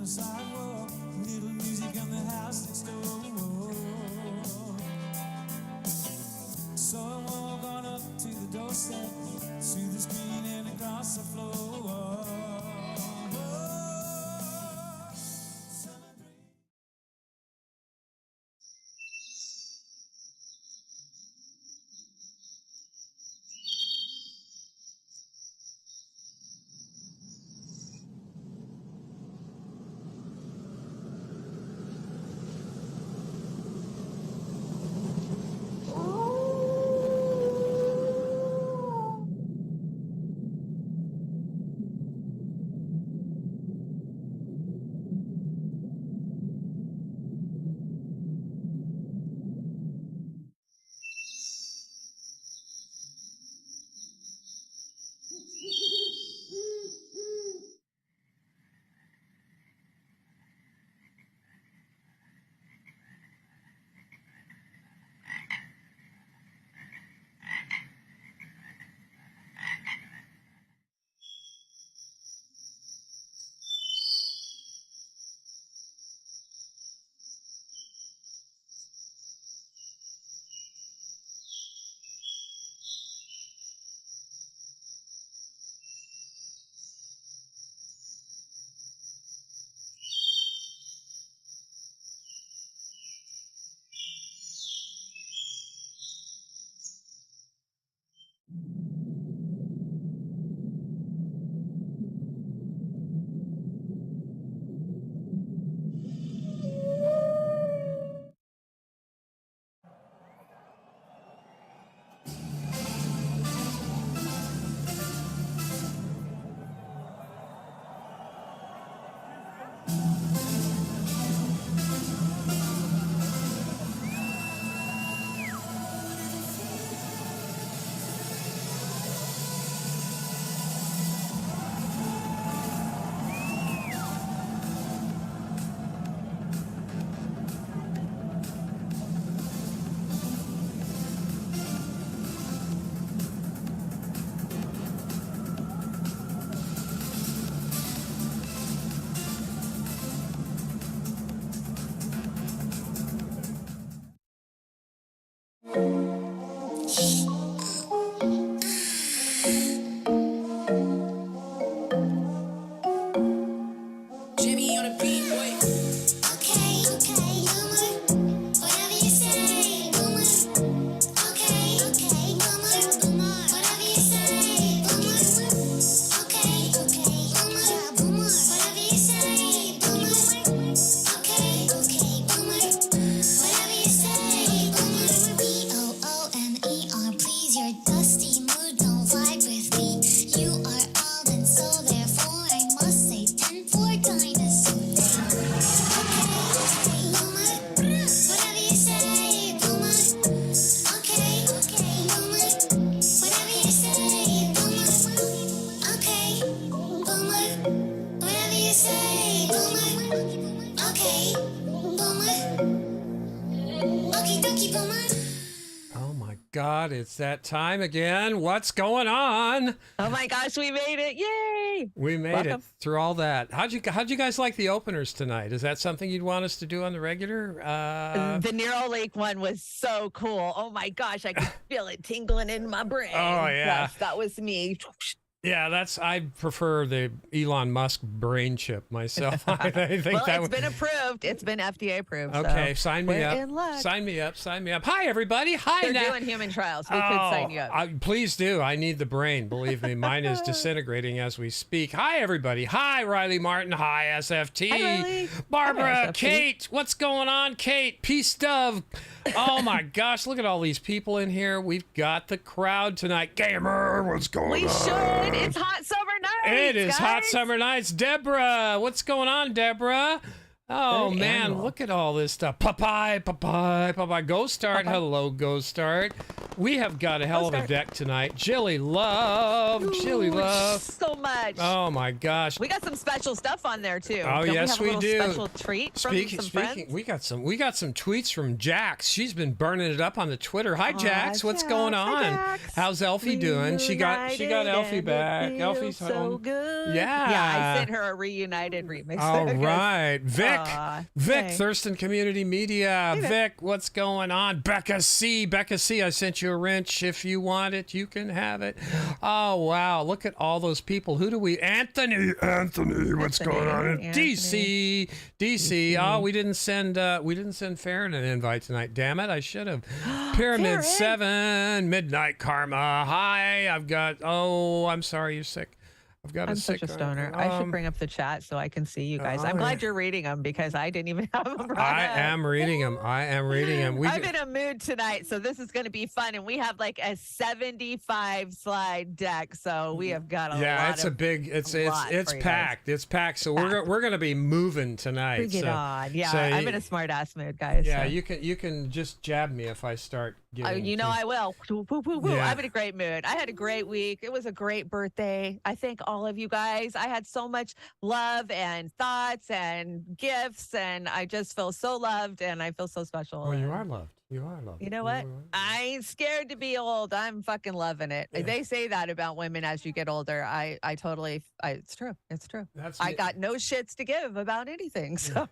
sidewalk, little music on the house next door. So I walk on up to the doorstep, to the screen and across the floor. God, it's that time again. What's going on? Oh my gosh, we made it. Yay! We made it through all that. How'd you guys like the openers tonight? Is that something you'd want us to do on the regular? The Nero Lake one was so cool. Oh my gosh, I could feel it tingling in my brain. Oh yeah. Yes, that was me. Yeah, I prefer the Elon Musk brain chip myself. I think well, it's been approved. It's been FDA approved. Okay, so sign me up. in luck. Sign me up. Sign me up. Hi, everybody. Hi. They're doing human trials. We could sign you up. Please do. I need the brain. Believe me, mine is disintegrating as we speak. Hi, everybody. Hi, Riley Martin. Hi, SFT. Hi, Riley. Barbara, Hi, SFT. Kate. What's going on, Kate? Peace, Dove. Oh my gosh, look at all these people in here. We've got the crowd tonight. Gamer, what's going on? We should. It's hot summer nights. It is guys. hot summer nights. Deborah, what's going on, Deborah? Oh, Good man, animal. look at all this stuff. Popeye. Ghost Start. Popeye. Hello, Ghost Start. We have got a hell of a deck tonight. Jilly Love. Jilly Love. So much. Oh, my gosh. We got some special stuff on there, too. Oh, Don't yes, we have a we little do. Special treat from some friends? We got some tweets from Jax. She's been burning it up on the Twitter. Hi, Jax. What's going on? Jax. How's Elfie doing? She got Elfie back. Elfie's so home. Good. Yeah. Yeah, I sent her a reunited remix. All right. Vic. Vic, hey. Thurston Community Media. Hey, Vic, what's going on? Becca C. I sent you a wrench. If you want it, you can have it. Oh, wow. Look at all those people. Who do we? Anthony, what's going on in DC? Oh, we didn't send Farron an invite tonight. Damn it, I should have. Pyramid 7, Midnight Karma. Hi, I'm sorry you're sick. I'm such a stoner. I should bring up the chat so I can see you guys. I'm glad you're reading them because I didn't even have them. I am reading them. I'm in a mood tonight, so this is going to be fun. And we have like a 75 slide deck, so we have got a lot. Yeah, it's packed. It's packed. So we're going to be moving tonight. Bring it on. Yeah, I'm in a smart ass mood, guys. Yeah, so. you can just jab me if I start. I will. Yeah. I'm in a great mood. I had a great week. It was a great birthday. I thank all of you guys. I had so much love and thoughts and gifts, and I just feel so loved, and I feel so special. Well, you are loved. You know what? I ain't scared to be old. I'm fucking loving it. Yeah. They say that about women as you get older. I totally, it's true. It's true. I got no shits to give about anything. So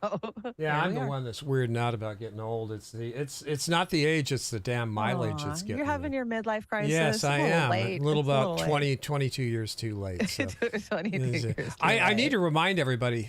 yeah, I'm the one that's weirding out about getting old. It's not the age, it's the damn mileage it's getting. You're having your midlife crisis. Yes, I am. Late. A little about 22 years too late. So. 22 years too late. I need to remind everybody,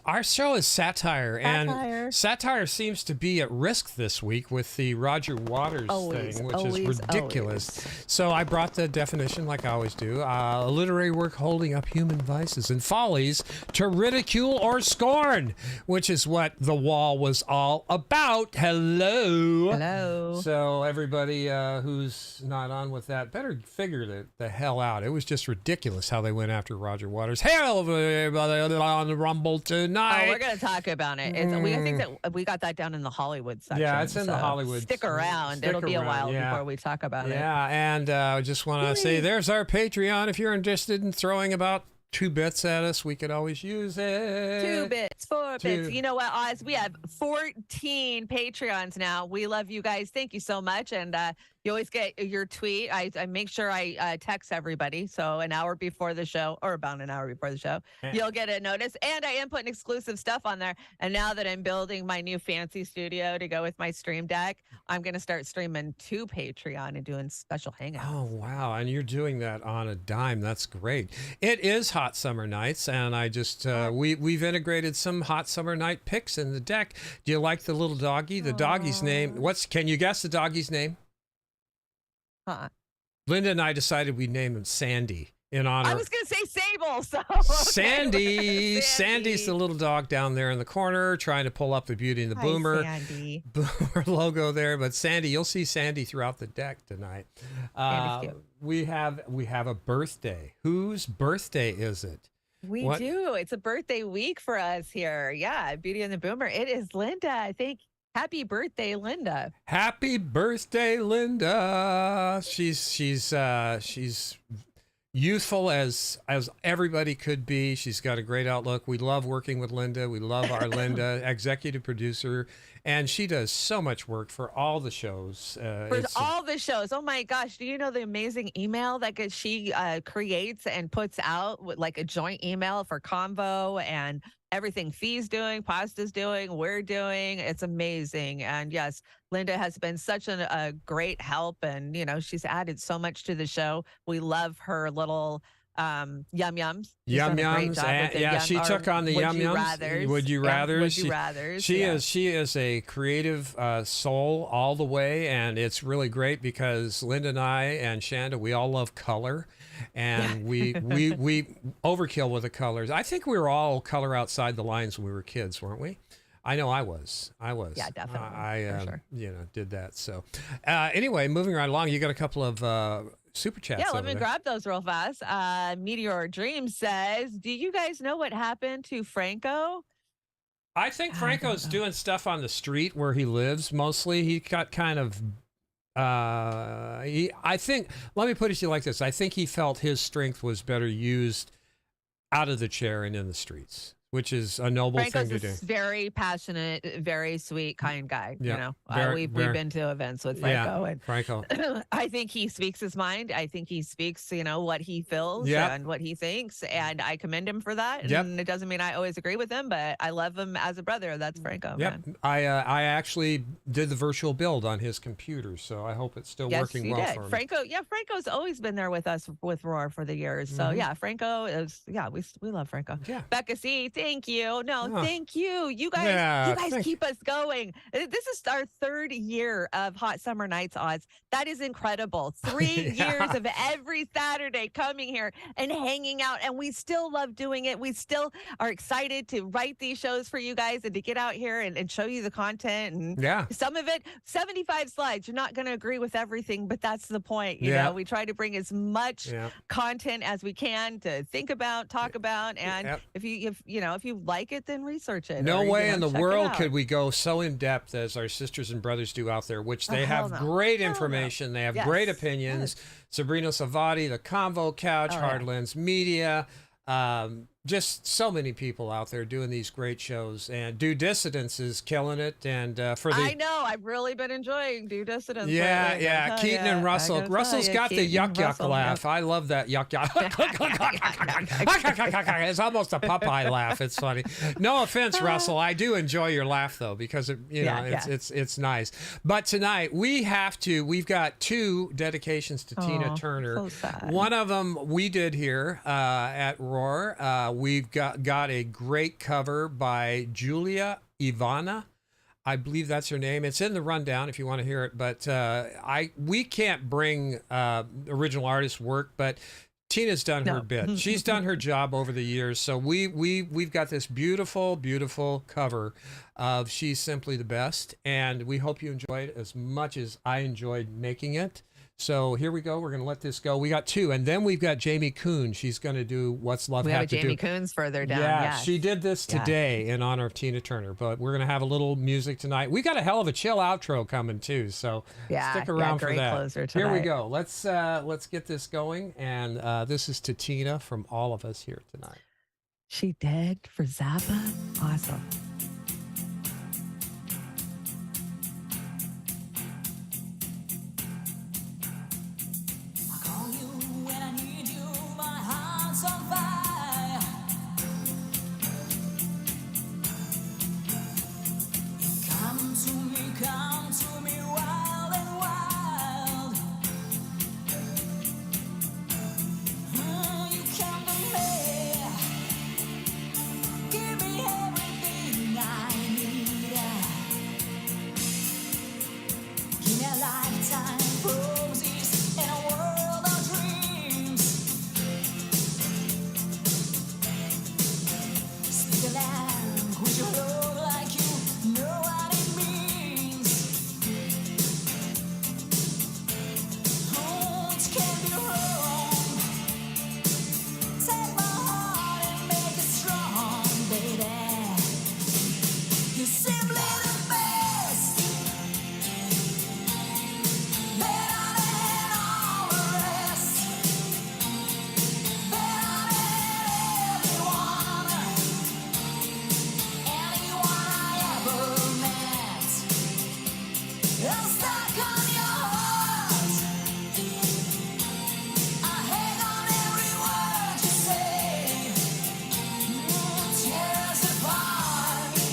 our show is Satire, and Satire seems to be at risk this week with the Roger Waters thing, which is ridiculous. So I brought the definition, like I always do: a literary work holding up human vices and follies to ridicule or scorn, which is what The Wall was all about. Hello. So everybody who's not on with that better figure the hell out. It was just ridiculous how they went after Roger Waters. Hello, everybody on the Rumble tonight. Oh, we're going to talk about it. I think that we got that down in the Hollywood section. Yeah, it's in the Hollywood. Stick around. It'll be a while before we talk about it. Yeah, and I just want to say there's our Patreon. If you're interested in throwing about 2 bits at us, we could always use it. 2 bits, 4 bits. You know what, Oz? We have 14 Patreons now. We love you guys. Thank you so much. And you always get your tweet. I make sure I text everybody. So an hour before the show, or about an hour before the show, you'll get a notice. And I am putting exclusive stuff on there. And now that I'm building my new fancy studio to go with my stream deck, I'm going to start streaming to Patreon and doing special hangouts. Oh, wow. And you're doing that on a dime. That's great. It is hot summer nights. And I just, we've integrated some hot summer night picks in the deck. Do you like the little doggy? The doggy's name. Can you guess the doggy's name? Linda and I decided we'd name him Sandy in honor. I was going to say Sable. So Sandy. Sandy's the little dog down there in the corner trying to pull up the Beauty and the Boomer. Boomer logo there. But Sandy, you'll see Sandy throughout the deck tonight. We have a birthday. Whose birthday is it? We do. It's a birthday week for us here. Yeah, Beauty and the Boomer. It is Linda, I think. Happy birthday, Linda. Happy birthday, Linda. She's youthful as everybody could be. She's got a great outlook. We love working with Linda. We love our Linda, executive producer, and she does so much work for all the shows. All the shows. Oh my gosh. Do you know the amazing email that she creates and puts out, like a joint email for Convo and everything Fee's doing, Pasta's doing, we're doing. It's amazing. And yes, Linda has been such a great help. And, she's added so much to the show. We love her little yum yums. Yum yums. She took on the yum yums. Would you rather? She is a creative soul all the way. And it's really great because Linda and I and Chanda, we all love color. And we overkill with the colors. I think we were all color outside the lines when we were kids, weren't we? I know I was. Yeah, definitely. I did that. So anyway, moving right along, you got a couple of super chats. Yeah, let me grab those real fast. Meteor Dream says, do you guys know what happened to Franco? I think Franco's doing stuff on the street where he lives mostly. He got kind of I think, let me put it to you like this. I think he felt his strength was better used out of the chair and in the streets, which is a noble Franco's thing to do. Very passionate, very sweet, kind guy. Yeah, you know, we've been to events with Franco, and Franco. I think he speaks his mind. I think he speaks, what he feels and what he thinks, and I commend him for that. And it doesn't mean I always agree with him, but I love him as a brother. That's Franco. Yep. Man. I actually did the virtual build on his computer, so I hope it's still working well for him. Franco's always been there with us with Roar for the years. So Franco is we love Franco. Yeah. Becca C, thank you. Thank you. You guys keep us going. This is our 3rd year of Hot Summer Nights, Oz. That is incredible. 3 years of every Saturday coming here and hanging out, and we still love doing it. We still are excited to write these shows for you guys and to get out here and show you the content. And some of it, 75 slides. You're not going to agree with everything, but that's the point. You know, we try to bring as much content as we can to think about, talk about, and if you like it, then research it. No way in the world could we go so in depth as our sisters and brothers do out there, which they have great information. They have great opinions. Sabrina Savati, the Convo Couch, Heartlands Media, just so many people out there doing these great shows. And Due Dissidence is killing it. And I know, I've really been enjoying Due Dissidence. Yeah. Keaton and Russell. Russell's got the yuck laugh. I love that yuck. It's almost a Popeye laugh. It's funny. No offense, Russell. I do enjoy your laugh though, because it's nice. But tonight we've got 2 dedications to Tina Turner. So sad. One of them we did here at Roar. We've got a great cover by Julia Ivana. I believe that's her name. It's in the rundown if you want to hear it. But we can't bring original artist work, but Tina's done her bit. She's done her job over the years. So we've got this beautiful, beautiful cover of She's Simply the Best. And we hope you enjoy it as much as I enjoyed making it. So here we go. We're going to let this go. We got 2. And then we've got Jamie Kuhn. She's going to do What's Love Have to Do. We have Jamie Kuhn's further down. Yeah, she did this today in honor of Tina Turner. But we're going to have a little music tonight. We got a hell of a chill outro coming too. So stick around for that. Closer here we go. Let's get this going. And this is to Tina from all of us here tonight. She did for Zappa. Awesome. Come to me wild and wild. You come to me, give me everything I need. Give me a lifetime roses and a world of dreams. Speak a language of love like you know what it means. Oh, it can't be wrong. Take my heart and make it strong, baby. You're simply the best, better than all the rest, better than anyone I ever met. I'm stuck on your heart. I hang on every word you say. Tears apart me.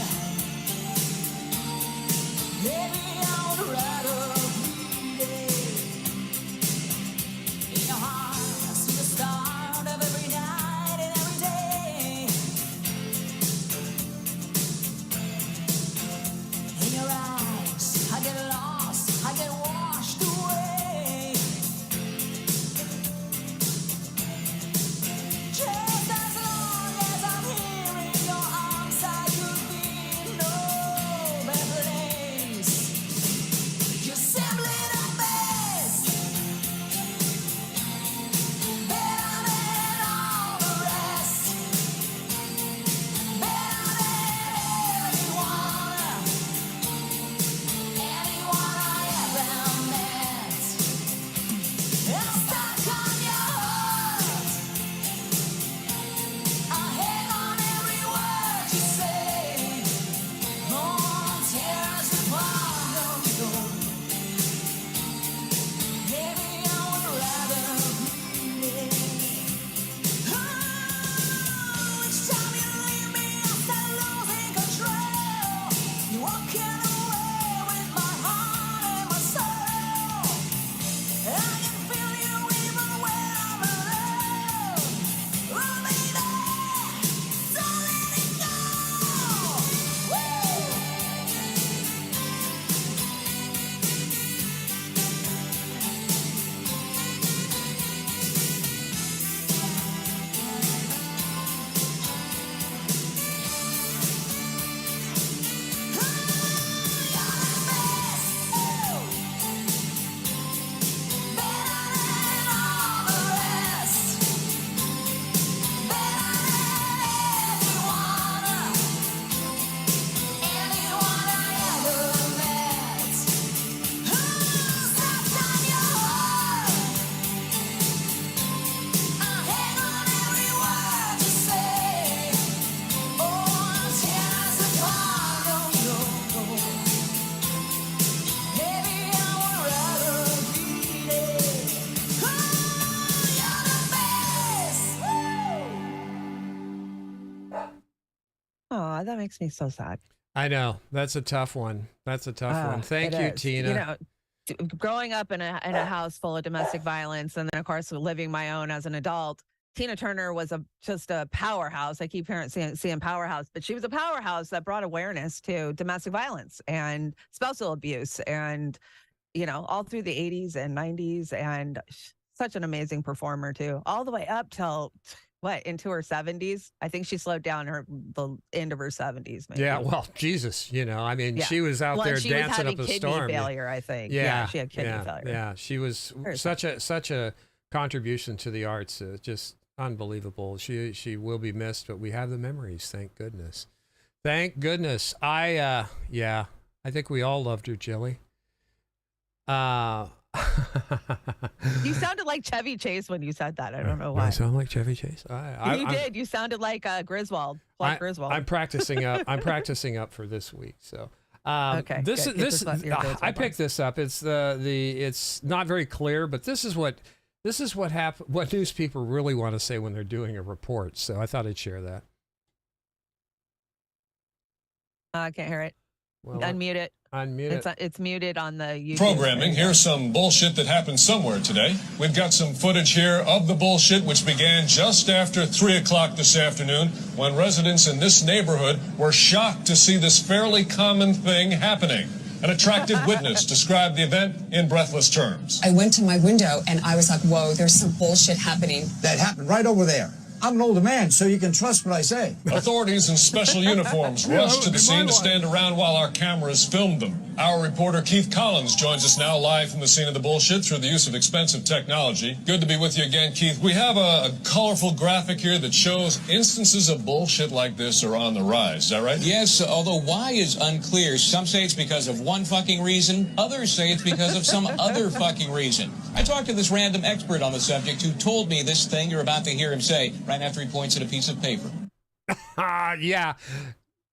makes me so sad. I know. That's a tough one. That's a tough one. Thank you, Tina. You know, growing up in a house full of domestic violence, and then of course living my own as an adult, Tina Turner was just a powerhouse. I keep seeing powerhouse, but she was a powerhouse that brought awareness to domestic violence and spousal abuse, and all through the 80s and 90s, and such an amazing performer too, all the way up till into her 70s. I think she slowed down the end of her 70s. Maybe. Yeah, well, Jesus, I mean, she was out there dancing up a storm. She was having kidney failure, I think. Yeah, she had kidney failure. Yeah, she was such a contribution to the arts, just unbelievable. She will be missed, but we have the memories. Thank goodness. Thank goodness. I think we all loved her, Jilly. You sounded like Chevy Chase when you said that. I don't know why. I sound like Chevy Chase. You did. You sounded like Griswold. Griswold. I'm practicing up. I'm practicing up for this week. So okay. I picked this up. It's it's not very clear, but this is what what news people really want to say when they're doing a report. So I thought I'd share that. I can't hear it. Well, unmute it. Unmute it. It's muted on the YouTube. Programming. Here's some bullshit that happened somewhere today. We've got some footage here of the bullshit, which began just after 3 o'clock this afternoon, when residents in this neighborhood were shocked to see this fairly common thing happening. An attractive witness described the event in breathless terms. I went to my window and I was like, whoa, there's some bullshit happening. That happened right over there. I'm an older man, so you can trust what I say. Authorities in special uniforms rushed to the scene to stand around while our cameras filmed them. Our reporter Keith Collins joins us now live from the scene of the bullshit through the use of expensive technology. Good to be with you again, Keith. We have a colorful graphic here that shows instances of bullshit like this are on the rise. Is that right? Yes, although why is unclear. Some say it's because of one fucking reason. Others say it's because of some other fucking reason. I talked to this random expert on the subject who told me this thing you're about to hear him say right after he points at a piece of paper. Yeah.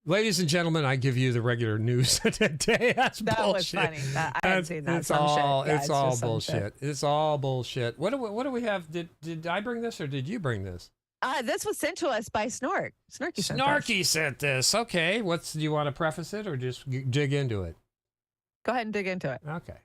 Ladies and gentlemen, I give you the regular news today. That bullshit. Was funny. I hadn't seen that. It's all bullshit. It's all bullshit. What do we have? Did I bring this or did you bring this? This was sent to us by Snorky. Snorky sent this. Okay. Do you want to preface it or just dig into it? Go ahead and dig into it. Okay.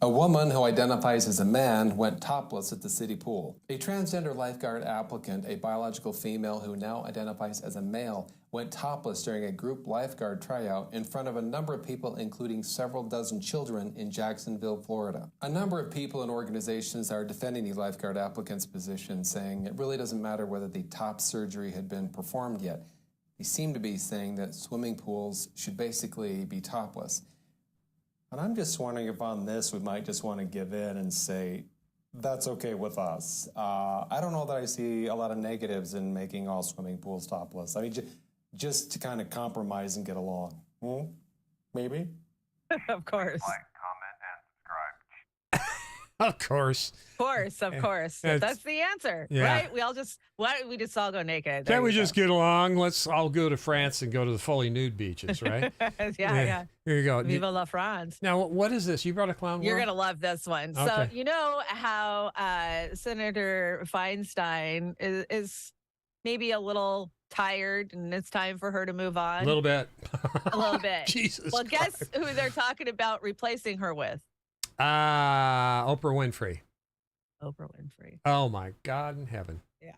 A woman who identifies as a man went topless at the city pool. A transgender lifeguard applicant, a biological female who now identifies as a male, went topless during a group lifeguard tryout in front of a number of people, including several dozen children in Jacksonville, Florida. A number of people and organizations are defending the lifeguard applicant's position, saying it really doesn't matter whether the top surgery had been performed yet. They seem to be saying that swimming pools should basically be topless. And I'm just wondering if on this we might just want to give in and say, that's okay with us. I don't know that I see a lot of negatives in making all swimming pools topless. I mean, just to kind of compromise and get along. Maybe? Of course. Like, comment, and subscribe. Of course. Of course. That's the answer, right? Why don't we just all go naked? Can't we just get along? Let's all go to France and go to the fully nude beaches, right? yeah. Here you go. Viva la France. Now, what is this? You brought a clown? You're going to love this one. Okay. So, you know how Senator Feinstein is maybe a little tired and it's time for her to move on? A little bit. A little bit. Jesus Well, Christ. Guess who they're talking about replacing her with? Oprah Winfrey. Oprah Winfrey. Oh, my God in heaven. Yeah.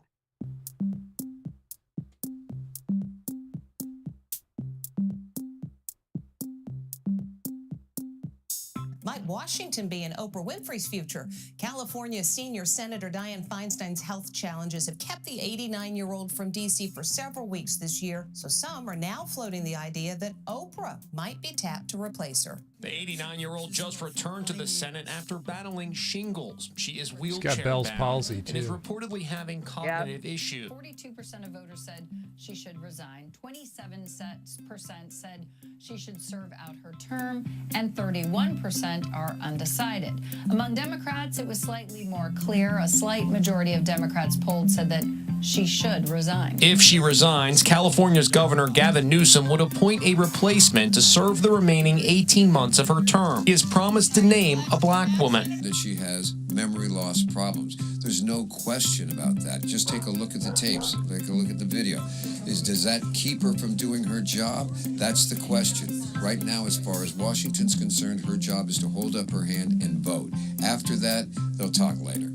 Might Washington be in Oprah Winfrey's future? California senior Senator Dianne Feinstein's health challenges have kept the 89-year-old from D.C. for several weeks this year, so some are now floating the idea that Oprah might be tapped to replace her. The 89-year-old just returned to the Senate after battling shingles. She is She's got Bell's palsy, too. And is reportedly having cognitive issues. 42% of voters said she should resign. 27% said she should serve out her term, and 31% are undecided. Among Democrats, it was slightly more clear. A slight majority of Democrats polled said that she should resign. If she resigns, California's Governor Gavin Newsom would appoint a replacement to serve the remaining 18 months of her term. He has promised to name a black woman. That she has memory loss problems. There's no question about that. Just take a look at the tapes. Take a look at the video. Does that keep her from doing her job? That's the question. Right now, as far as Washington's concerned, her job is to hold up her hand and vote. After that, they'll talk later.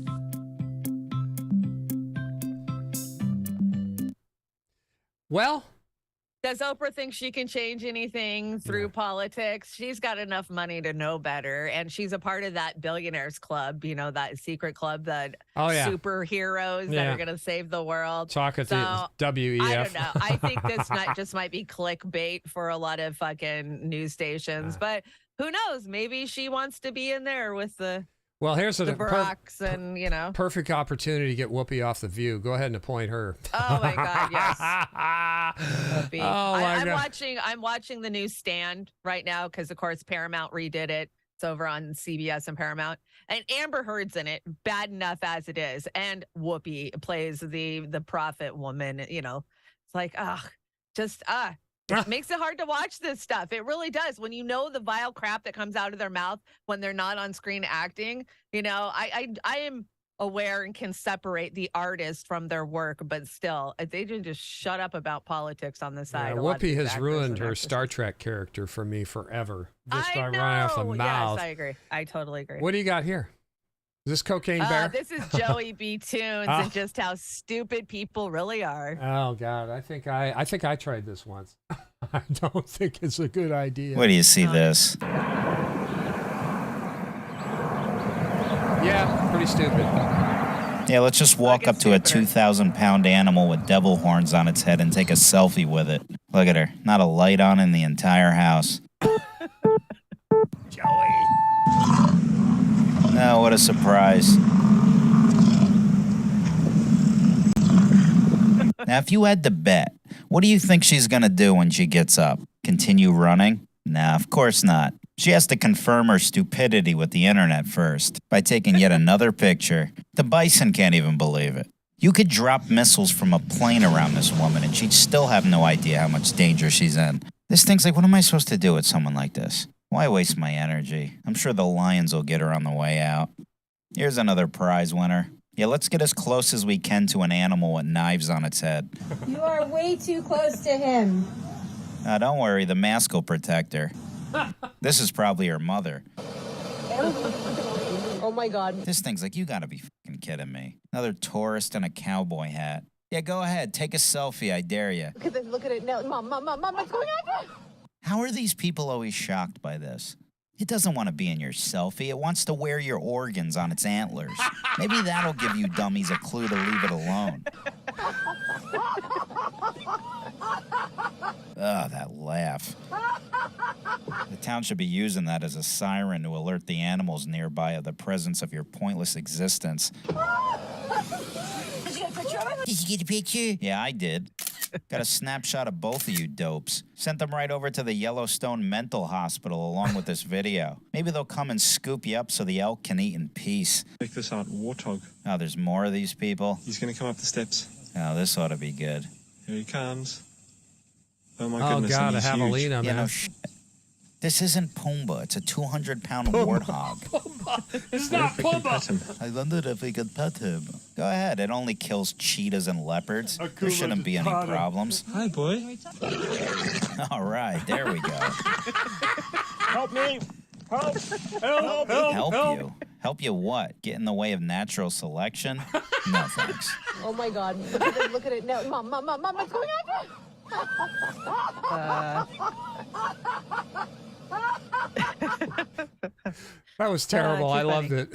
Well, does Oprah think she can change anything through politics? She's got enough money to know better. And she's a part of that billionaires club, you know, that secret club, that superheroes that are going to save the world. Talk at the WEF. I don't know. I think this just might be clickbait for a lot of fucking news stations. But who knows? Maybe she wants to be in there with the... Well, here's the Baracks and, you know. Perfect opportunity to get Whoopi off The View. Go ahead and appoint her. Oh, my God, yes. Whoopi. Oh, my God. I'm watching the new Stand right now because, of course, Paramount redid it. It's over on CBS and Paramount. And Amber Heard's in it, bad enough as it is. And Whoopi plays the prophet woman, you know. It's like, it makes it hard to watch this stuff. It really does. When you know the vile crap that comes out of their mouth when they're not on screen acting, you know, I am aware and can separate the artist from their work, but still, they just shut up about politics on the side. Yeah, Whoopi has ruined her Star Trek character for me forever. Just by running off the mouth. Yes, I agree. I totally agree. What do you got here? Is this Cocaine Bear? This is Joey B. Tunes and just how stupid people really are. Oh God, I think I tried this once. I don't think it's a good idea. Where do you see this? Yeah, pretty stupid. Yeah, let's just walk up to a 2,000-pound animal with devil horns on its head and take a selfie with it. Look at her. Not a light on in the entire house. Joey. Oh, what a surprise. Now, if you had to bet, what do you think she's going to do when she gets up? Continue running? Nah, of course not. She has to confirm her stupidity with the internet first by taking yet another picture. The bison can't even believe it. You could drop missiles from a plane around this woman and she'd still have no idea how much danger she's in. This thing's like, what am I supposed to do with someone like this? Why waste my energy? I'm sure the lions will get her on the way out. Here's another prize winner. Yeah, let's get as close as we can to an animal with knives on its head. You are way too close to him. Don't worry, the mask will protect her. This is probably her mother. Oh my God. This thing's like, you gotta be fucking kidding me. Another tourist in a cowboy hat. Yeah, go ahead, take a selfie, I dare you. Look at it now. Mom, what's going on? How are these people always shocked by this? It doesn't want to be in your selfie. It wants to wear your organs on its antlers. Maybe that'll give you dummies a clue to leave it alone. Oh, that laugh. The town should be using that as a siren to alert the animals nearby of the presence of your pointless existence. Did you get a picture of it? Did you get a picture? Yeah, I did. Got a snapshot of both of you dopes. Sent them right over to the Yellowstone Mental Hospital along with this video. Maybe they'll come and scoop you up so the elk can eat in peace. Check this out, warthog. Oh, there's more of these people? He's gonna come up the steps. Oh, this ought to be good. Here he comes. Oh my goodness, Oh God, a he's javelina, man. You know, this isn't Pumbaa. It's a 200-pound warthog. It's not Pumbaa. I wondered if we could pet him. Go ahead. It only kills cheetahs and leopards. There shouldn't be any problems. Hi, boy. All right, there we go. Help me! Help! Help you? Help you what? Get in the way of natural selection? No, thanks. Oh my God. Look at it now. Mom, what's going on? That was terrible. I loved it.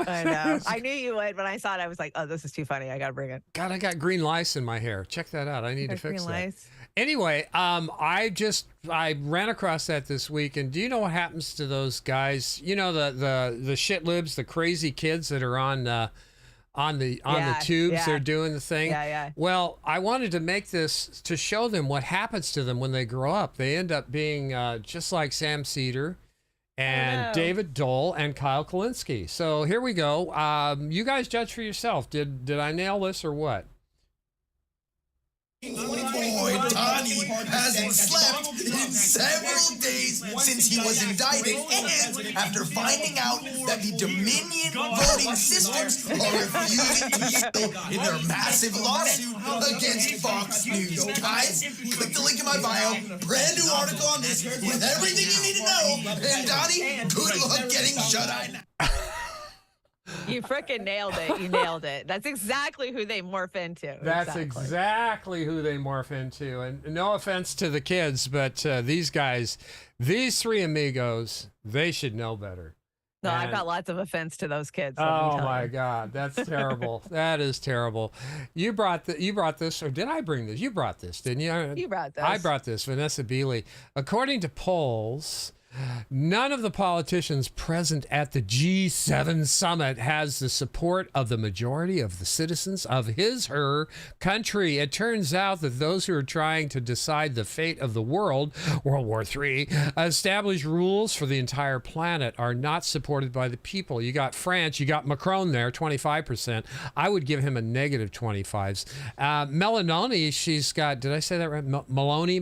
I know. I knew you would. When I saw it, I was like, oh, this is too funny. I got to bring it. God, I got green lice in my hair. Check that out. I need to fix that. Lice. Anyway, I ran across that this week, and do you know what happens to those guys? You know, the shit libs, the crazy kids that are on the tubes. Yeah. They're doing the thing. Yeah. Well, I wanted to make this to show them what happens to them when they grow up. They end up being just like Sam Cedar and David Dole and Kyle Kalinske. So here we go. You guys judge for yourself. Did I nail this or what? Boy, Donnie hasn't slept in several days since he was indicted, and after finding out that the Dominion voting systems are refusing to yield in their massive lawsuit against Fox News. Guys, click the link in my bio, brand new article on this with everything you need to know, and Donnie, good luck getting shut-eye now. You frickin' nailed it. You nailed it. That's exactly who they morph into. That's exactly who they morph into. And no offense to the kids, but these guys, these three amigos, they should know better. No, I've got lots of offense to those kids. Oh my God, that's terrible. That is terrible. You brought this, or did I bring this? You brought this, didn't you? You brought this. I brought this, Vanessa Beeley. According to polls, none of the politicians present at the G7 summit has the support of the majority of the citizens of her country. It turns out that those who are trying to decide the fate of the world, World War III, establish rules for the entire planet, are not supported by the people. You got France, you got Macron there, 25%. I would give him a negative 25s. Meloni, she's got, did I say that right? Maloney,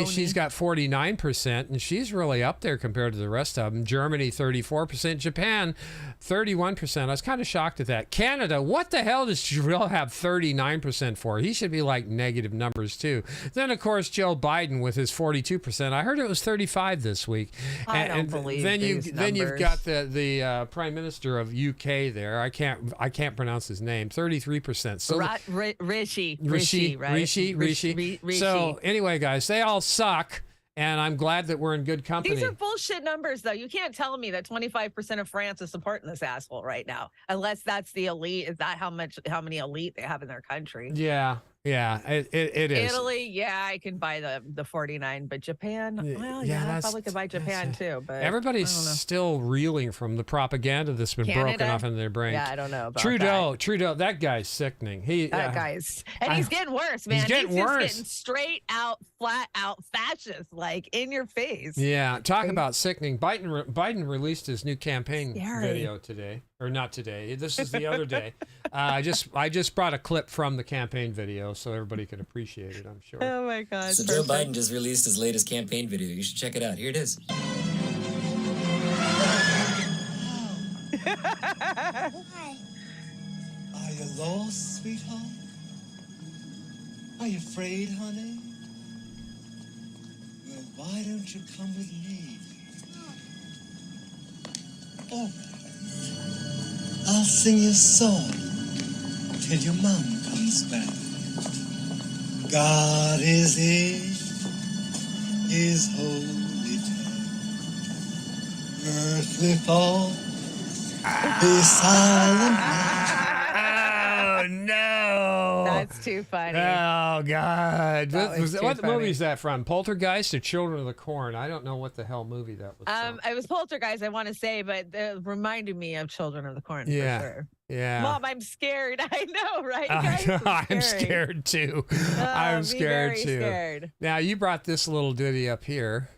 she's got 49%. And she's really up there compared to the rest of them. Germany, 34%. Japan, 31%. I was kind of shocked at that. Canada, what the hell does Drill have 39% for? He should be like negative numbers too. Then, of course, Joe Biden with his 42%. I heard it was 35 this week. I don't believe then these then you've numbers. got the Prime Minister of UK there. I can't pronounce his name. 33%. So Rishi, right? So anyway, guys, they all suck. And I'm glad that we're in good company. These are bullshit numbers, though. You can't tell me that 25% of France is supporting this asshole right now, unless that's the elite. Is that how many elite they have in their country? Yeah, it is. Italy, yeah, I can buy the 49, but Japan, well, yeah, I probably could buy Japan too. But everybody's still reeling from the propaganda that's been broken off in their brain. Yeah, I don't know about Trudeau, that guy's sickening. That guy's, and he's getting worse, man. He's getting worse. Getting straight out, flat out fascist, like in your face. Yeah, talk about sickening. Biden released his new campaign video today, or not today. This is the other day. I just brought a clip from the campaign video so everybody could appreciate it. I'm sure. Oh my God! So Joe Biden just released his latest campaign video. You should check it out. Here it is. Hi. Are you lost, sweetheart? Are you afraid, honey? Well, why don't you come with me? Oh, I'll sing you a song till your mom comes back. God is in his holy temple. Earthly fall, be silent. Oh no! That's too funny. Oh God! What funny. movie is that from? Poltergeist or Children of the Corn? I don't know what the hell movie that was. It was Poltergeist, I want to say, but it reminded me of Children of the Corn. Yeah. For sure. Yeah. Mom, I'm scared. I know, right? Guys? I'm scared too. I'm scared too. Scared. Now you brought this little ditty up here.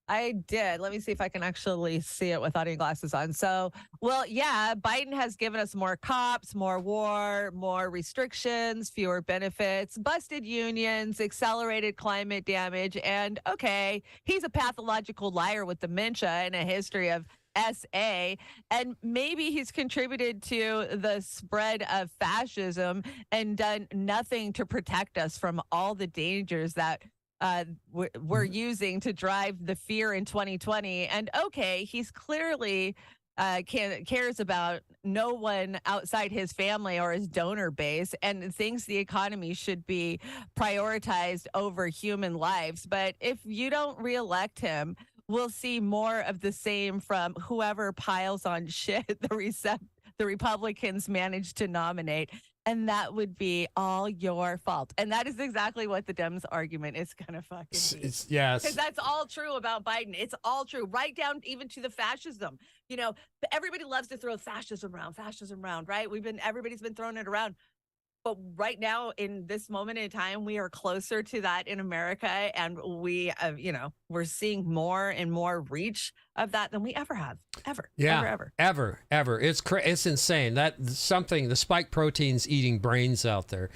I did. Let me see if I can actually see it without any glasses on. So, well, yeah, Biden has given us more cops, more war, more restrictions, fewer benefits, busted unions, accelerated climate damage. And okay, he's a pathological liar with dementia and a history of SA, and maybe he's contributed to the spread of fascism and done nothing to protect us from all the dangers that we're using to drive the fear in 2020. And okay, he's clearly cares about no one outside his family or his donor base and thinks the economy should be prioritized over human lives. But if you don't reelect him, we'll see more of the same from whoever piles on shit the Republicans managed to nominate. And that would be all your fault. And that is exactly what the Dems argument is going to fucking be. Yes. Because that's all true about Biden. It's all true, right down even to the fascism. You know, everybody loves to throw fascism around, right? Everybody's been throwing it around. But right now, in this moment in time, we are closer to that in America, and we, we're seeing more and more reach of that than we ever have, ever. It's insane. That's something. The spike proteins eating brains out there.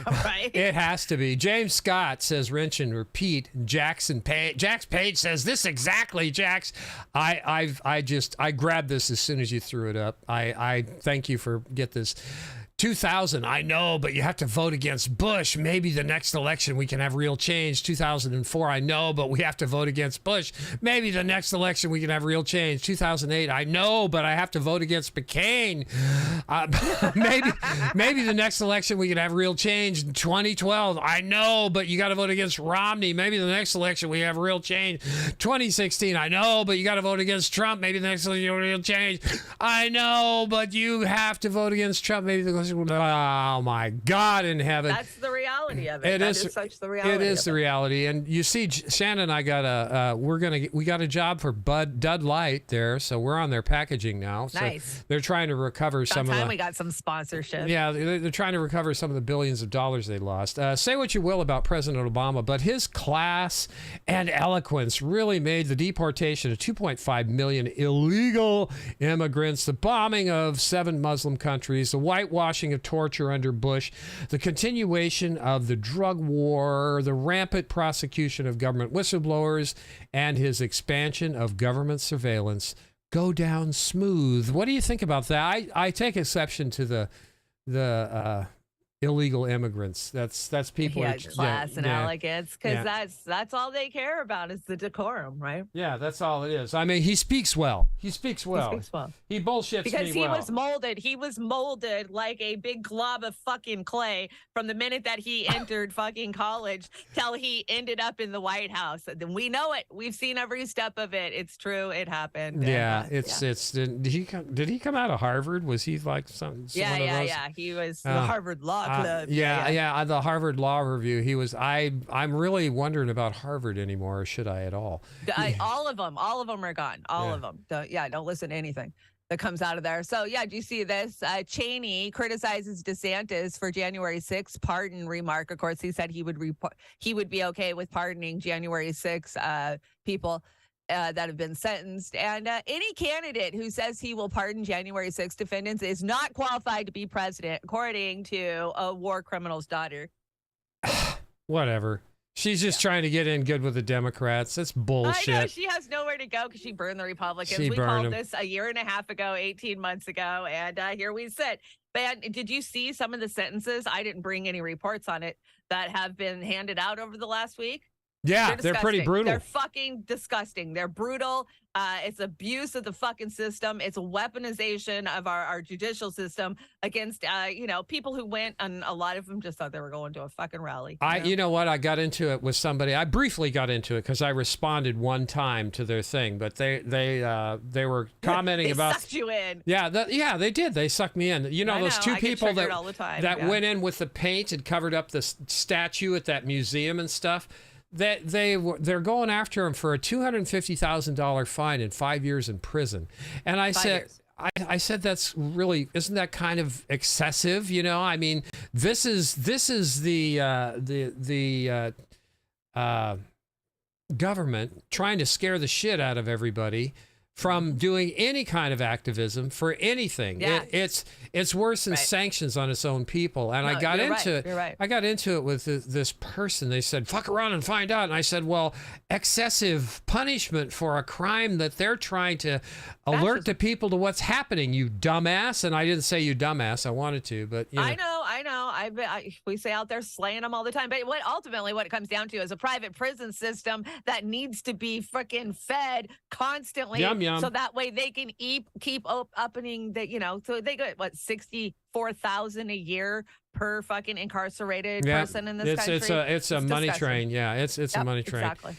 Right. It has to be. James Scott says, "Rinse and repeat." Jax Page says, "This exactly, Jax." I grabbed this as soon as you threw it up. I thank you for get this. 2000, I know, but you have to vote against Bush. Maybe the next election we can have real change. 2004, I know, but we have to vote against Bush. Maybe the next election we can have real change. 2008, I know, but I have to vote against McCain. Maybe the next election we can have real change. 2012, I know, but you got to vote against Romney. Maybe the next election we have real change. 2016, I know, but you got to vote against Trump. Maybe the next election you have real change. I know, but you have to vote against Trump. Maybe the oh my God in heaven. That's the reality of it. That is such the reality. It is the reality. And you see, Shannon and I got we got a job for Dud Light there, so we're on their packaging now. Nice. So they're trying to recover some of the. We got some sponsorship. Yeah, they're trying to recover some of the billions of dollars they lost. Say what you will about President Obama, but his class and eloquence really made the deportation of 2.5 million illegal immigrants, the bombing of 7 Muslim countries, the whitewashing of torture under Bush, the continuation of the drug war, the rampant prosecution of government whistleblowers, and his expansion of government surveillance go down smooth. What do you think about that? I take exception to the illegal immigrants. That's people. Yeah, class and elegance, because that's all they care about is the decorum, right? Yeah, that's all it is. I mean, he speaks well. He bullshits because me well. He was molded like a big glob of fucking clay from the minute that he entered fucking college till he ended up in the White House. And we know it. We've seen every step of it. It's true. It happened. Yeah, did he come out of Harvard? Was he like some? Yeah. He was the Harvard Law Club. The Harvard Law Review. He was. I'm really wondering about Harvard anymore. Or should I at all? All of them are gone. All of them. Don't listen to anything that comes out of there. So do you see this? Cheney criticizes DeSantis for January 6th pardon remark. Of course, he said he would be okay with pardoning January 6th people that have been sentenced. And any candidate who says he will pardon January 6th defendants is not qualified to be president, according to a war criminal's daughter. Whatever. She's just trying to get in good with the Democrats. That's bullshit. I know. She has nowhere to go because she burned the Republicans. We called this a year and a half ago, 18 months ago, and here we sit. Man, did you see some of the sentences? I didn't bring any reports on it that have been handed out over the last week. Yeah, they're pretty brutal. They're fucking disgusting. They're brutal. It's abuse of the fucking system. It's a weaponization of our judicial system against, people who went, and a lot of them just thought they were going to a fucking rally. You know what? I got into it with somebody. I briefly got into it because I responded one time to their thing, but they were commenting about. They sucked you in. Yeah, they did. They sucked me in. Those two people that went in with the paint and covered up the statue at that museum and stuff. They're going after him for a $250,000 fine and 5 years in prison. And I said, that's really, isn't that kind of excessive? I mean, this is the government trying to scare the shit out of everybody from doing any kind of activism for anything. Yeah. It's worse than sanctions on its own people. And I got into it. Right. I got into it with this person. They said, fuck around and find out. And I said, well, excessive punishment for a crime that they're trying to alert the people to what's happening, you dumbass. And I didn't say you dumbass. I wanted to, but I know. We say out there slaying them all the time. But ultimately what it comes down to is a private prison system that needs to be freaking fed constantly. Yum. So that way they can keep upping the, so they get $64,000 a year per fucking incarcerated person in this country. It's a money train. Yeah, it's a money train. Exactly.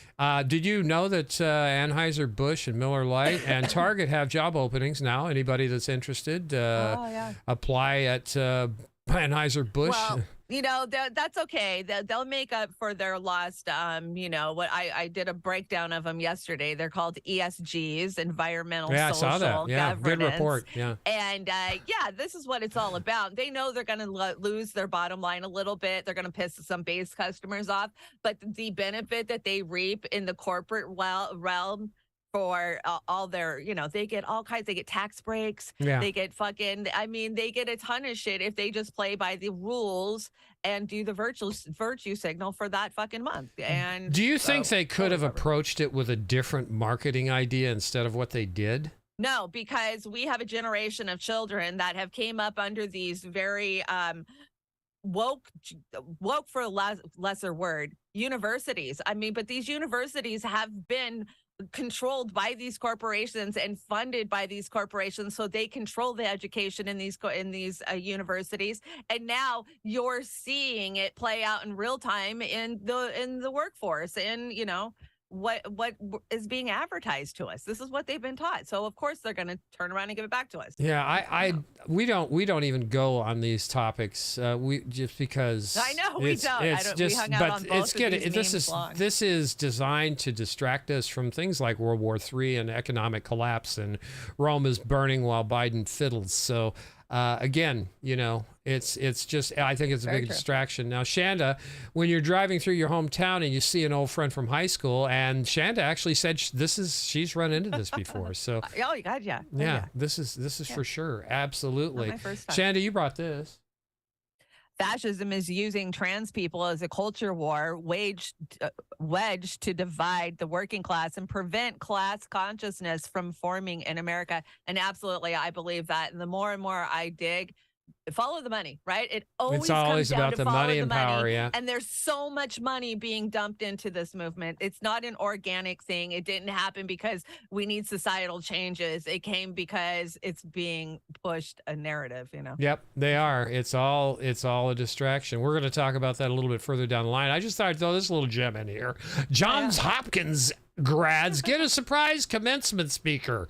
Did you know that Anheuser-Busch and Miller Lite and Target have job openings now? Anybody that's interested, apply at Anheuser-Busch. Well, You know, that's okay. They'll make up for their lost, you know, what I did a breakdown of them yesterday. They're called ESGs, environmental, Yeah, social, I saw that. Yeah, governance. good report. Yeah. And yeah, this is what it's all about. They know they're going to lose their bottom line a little bit. They're going to piss some base customers off. But the benefit that they reap in the corporate realm for all their, you know, they get all kinds, they get tax breaks. Yeah. They get they get a ton of shit if they just play by the rules and do the virtue signal for that fucking month. And do you think they could have approached it with a different marketing idea instead of what they did? No, because we have a generation of children that have came up under these very woke for a lesser word, universities. I mean, but these universities have been controlled by these corporations and funded by these corporations, so they control the education in these universities. And now you're seeing it play out in real time in the workforce, and you know what is being advertised to us. This is what they've been taught. So of course they're going to turn around and give it back to us. Yeah, we don't even go on these topics. We just because I know we don't. We hung out on both of these memes this is designed to distract us from things like World War III and economic collapse and Rome is burning while Biden fiddles. So again, you know, it's just, I think it's a big distraction. Now, Chanda, when you're driving through your hometown and you see an old friend from high school, and Chanda actually said she's run into this before. So oh, God, yeah. Yeah, this is for sure. Absolutely. Not my first time. Chanda, you brought this. Fascism is using trans people as a culture war wedge to divide the working class and prevent class consciousness from forming in America. And absolutely, I believe that. And the more and more I dig, follow the money, right? It's always comes down about to the follow money the and money. power, yeah. And there's so much money being dumped into this movement. It's not an organic thing. It didn't happen because we need societal changes. It came because it's being pushed a narrative, you know? Yep, they are. It's all a distraction. We're going to talk about that a little bit further down the line. I just thought I'd throw this little gem in here. Johns Hopkins grads get a surprise commencement speaker.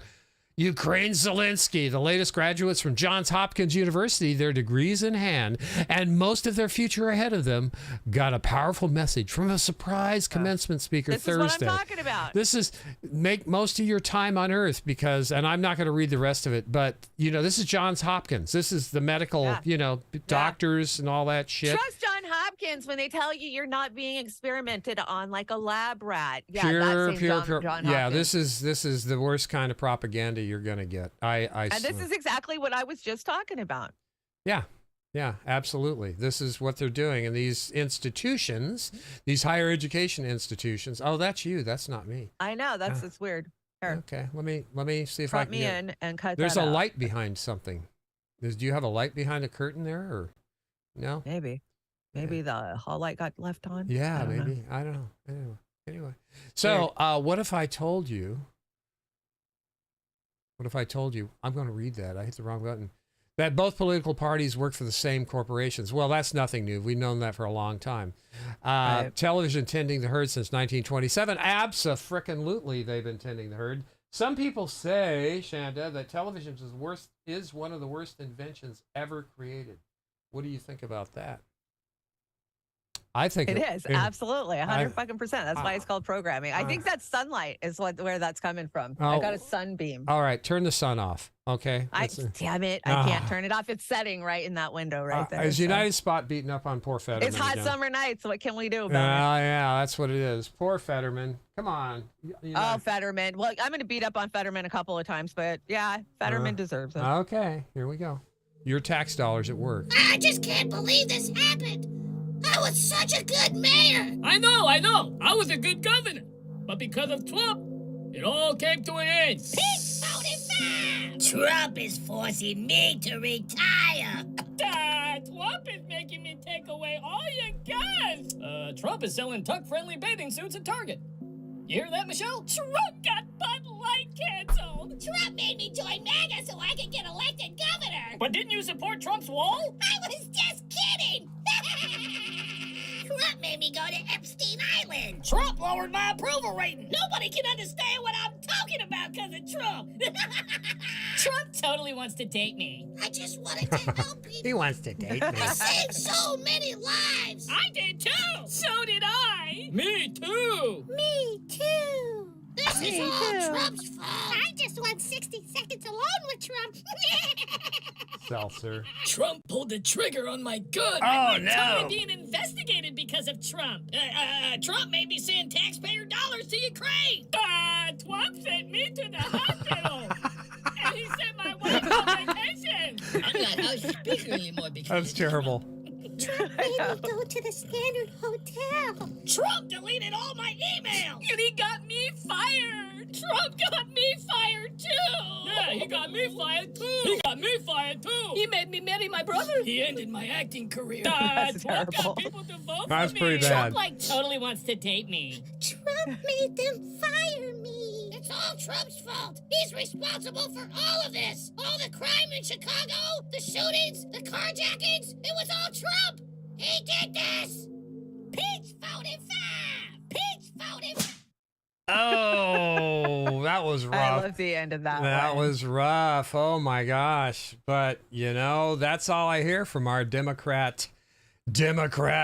Ukraine Zelensky, the latest graduates from Johns Hopkins University, their degrees in hand, and most of their future ahead of them, got a powerful message from a surprise commencement speaker Thursday. This is what I'm talking about. This is make most of your time on Earth because, and I'm not going to read the rest of it, but, you know, this is Johns Hopkins. This is the medical, you know, doctors and all that shit. Trust John Hopkins when they tell you you're not being experimented on like a lab rat. Yeah, pure. John Yeah, Hopkins. this is the worst kind of propaganda you're going to get. And this is exactly what I was just talking about. Yeah, absolutely. This is what they're doing. And these institutions, these higher education institutions. Oh, that's you. That's not me. I know. It's weird. Here. Okay. Let me see if I Front can me in and cut There's that a out. light behind something. Do you have a light behind a curtain there or no? Maybe the hall light got left on. Yeah, maybe. I don't know. Anyway. So what if I told you I'm going to read that. I hit the wrong button. That both political parties work for the same corporations. Well, that's nothing new. We've known that for a long time. Television tending the herd since 1927. Abso-frickin-lutely, they've been tending the herd. Some people say, Chanda, that television is one of the worst inventions ever created. What do you think about that? I think it is absolutely 100%. That's why it's called programming. I think that sunlight is where that's coming from. I got a sunbeam. All right, turn the sun off. Okay. Damn it! I can't turn it off. It's setting right in that window right there. Is United Spot beating up on poor Fetterman? It's hot again? Summer nights. What can we do about it? Yeah, that's what it is. Poor Fetterman. Come on. Fetterman. Well, I'm going to beat up on Fetterman a couple of times, but yeah, Fetterman deserves it. Okay, here we go. Your tax dollars at work. I just can't believe this happened. I was such a good mayor. I know. I was a good governor. But because of Trump, it all came to an end. Pete voted for. Trump is forcing me to retire. Trump is making me take away all your guns. Trump is selling tuck-friendly bathing suits at Target. You hear that, Michelle? Trump got Bud Light canceled. Trump made me join MAGA so I could get elected governor. But didn't you support Trump's wall? I was just kidding. Trump made me go to Epstein Island. Trump lowered my approval rating. Nobody can understand what I'm talking about because of Trump. Trump totally wants to date me. I just wanted to help people. He wants to date me. I saved so many lives. I did too. So did I. Me too. Me too. This Me is all too. Trump's fault. I just want 60 seconds alone with Trump. Seltzer. Trump pulled the trigger on my gun. Oh, I'm no. totally being investigated because of Trump. Trump may be sending taxpayer dollars to Ukraine. Trump sent me to the hospital. And he sent my wife on vacation. I'm not house speaker anymore because That's terrible. Trump made me go to the Standard Hotel. Trump deleted all my emails. And he got me fired. Trump got me fired too. Yeah, he got me fired too. He got me fired too. He made me marry my brother. He ended my acting career. That's Trump terrible. got people to vote That's for me. pretty bad. Trump totally wants to date me. Trump made them fire me. It's all Trump's fault. He's responsible for all of this. All the crime in Chicago, the shootings, the carjackings. It was all Trump. He did this. Peach voted for. Peach voted for. Oh, that was I rough. love the end of that. That one. was rough. Oh my gosh. But that's all I hear from our Democrat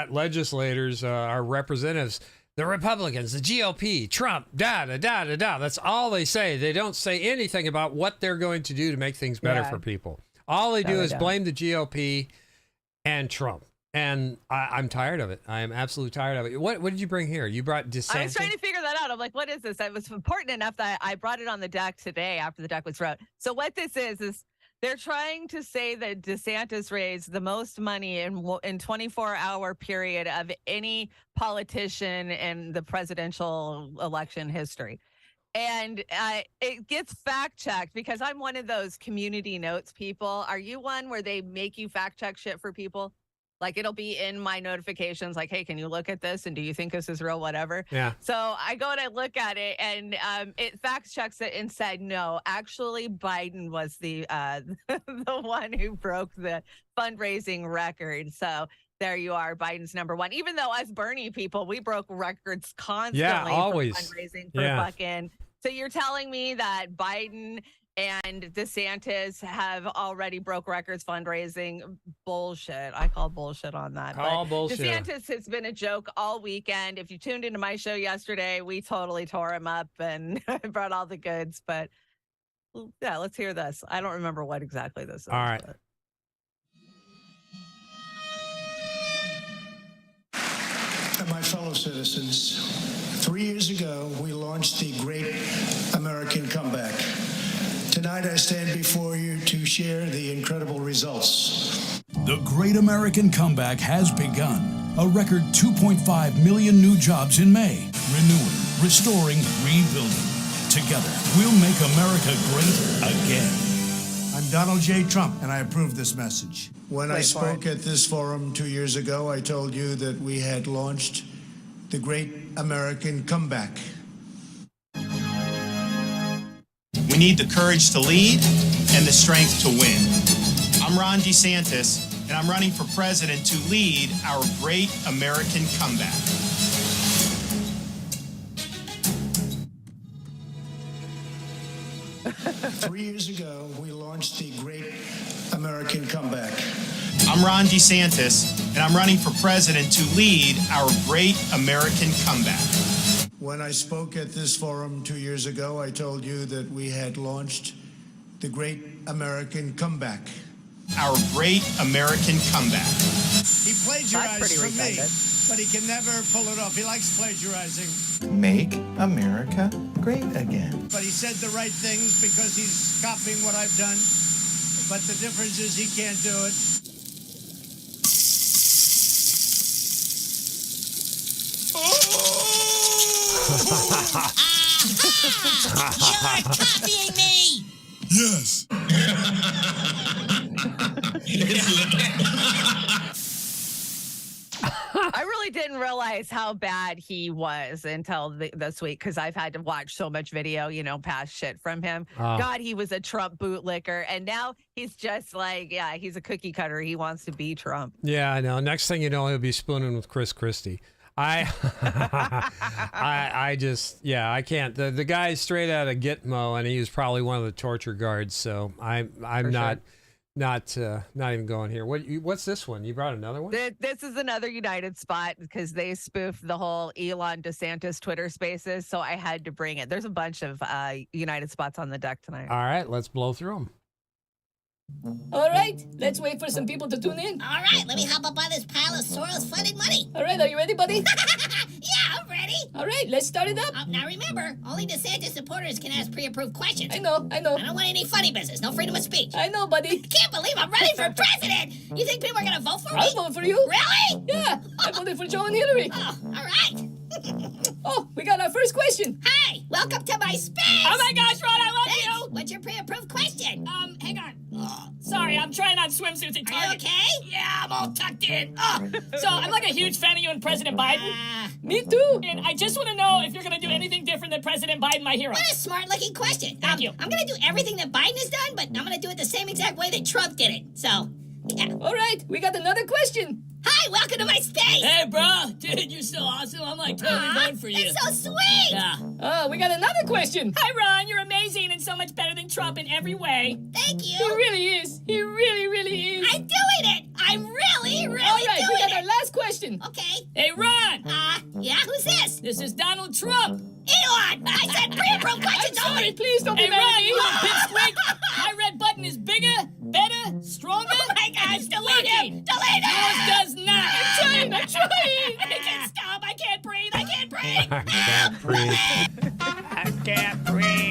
legislators, our representatives, the Republicans, the GOP, Trump, da da da da da. That's all they say. They don't say anything about what they're going to do to make things better for people. All they do is blame the GOP and Trump. And I'm tired of it. I am absolutely tired of it. What did you bring here? You brought DeSantis. I was trying to figure that out. I'm like, what is this? It was important enough that I brought it on the deck today after the deck was wrote. So what this is they're trying to say that DeSantis raised the most money in 24-hour period of any politician in the presidential election history. And it gets fact checked because I'm one of those community notes people. Are you one where they make you fact check shit for people? Like it'll be in my notifications like, hey, can you look at this? And do you think this is real? Whatever. Yeah. So I go and I look at it and it fact checks it and said, no, actually Biden was the one who broke the fundraising record. So there you are. Biden's number one, even though us Bernie people, we broke records constantly always. for fundraising for fucking. So you're telling me that Biden and DeSantis have already broke records fundraising? Bullshit. I call bullshit on that. Call but bullshit. DeSantis has been a joke all weekend. If you tuned into my show yesterday, we totally tore him up and brought all the goods. But yeah, let's hear this. I don't remember what exactly this is. All right. But. And my fellow citizens, 3 years ago, we launched the Great American Comeback. Tonight, I stand before you to share the incredible results. The Great American Comeback has begun. A record 2.5 million new jobs in May. Renewing, restoring, rebuilding. Together, we'll make America great again. I'm Donald J. Trump, and I approve this message. When I spoke at this forum 2 years ago, I told you that we had launched the Great American Comeback. We need the courage to lead and the strength to win. I'm Ron DeSantis, and I'm running for president to lead our Great American Comeback. Three years ago, we launched the Great American Comeback. I'm Ron DeSantis, and I'm running for president to lead our Great American Comeback. When I spoke at this forum 2 years ago, I told you that we had launched the Great American Comeback. Our Great American Comeback. He plagiarized from me, but he can never pull it off. He likes plagiarizing. Make America great again. But he said the right things because he's copying what I've done. But the difference is he can't do it. You're copying me! Yes. I really didn't realize how bad he was until this week because I've had to watch so much video, past shit from him. God, he was a Trump bootlicker. And now he's just like, he's a cookie cutter. He wants to be Trump. Yeah, I know. Next thing you know, he'll be spooning with Chris Christie. I just, I can't. The guy's straight out of Gitmo, and he was probably one of the torture guards. So I'm not even going here. What's this one? You brought another one? This is another United spot because they spoofed the whole Elon DeSantis Twitter Spaces, so I had to bring it. There's a bunch of United spots on the deck tonight. All right, let's blow through them. All right, let's wait for some people to tune in. All right, let me hop up on this pile of Soros-funded money. All right, are you ready, buddy? Yeah, I'm ready. All right, let's start it up. Now remember, only DeSantis supporters can ask pre-approved questions. I know. I don't want any funny business. No freedom of speech. I know, buddy. I can't believe I'm running for president. You think people are going to vote for me? I'll vote for you. Really? Yeah, I voted for Joe and Hillary. Oh, all right. Oh, we got our first question. Hi, welcome to my space. Oh my gosh, Ron, I love Thanks. you. What's your pre-approved question? Hang on. Sorry, I'm trying on swimsuits at Target. Are you okay? Yeah, I'm all tucked in. So I'm like a huge fan of you and President Biden. Me too. And I just want to know if you're going to do anything different than President Biden, my hero. What a smart-looking question. Thank you. I'm going to do everything that Biden has done, but I'm going to do it the same exact way that Trump did it. So, yeah. All right, we got another question. Hi, welcome to my space. Hey, bro. Dude, you're so awesome. I'm like totally voting for you. That's so sweet. Yeah. Oh, we got another question. Hi, Ron. You're amazing and so much better than Trump in every way. Thank you. He really is. He really, really is. I'm doing it. I'm really, really All right, doing we got it. our last question. Okay. Hey, Ron. Yeah, who's this? This is Donald Trump. Elon, I said pre-approved questions I'm sorry, only. please don't be mad at me. You pipsqueak. My red button is bigger, better, stronger. Oh my gosh, delete him. Delete him. Yours does not. I'm trying. I can't stop. I can't breathe. I can't breathe. I can't breathe. I can't breathe.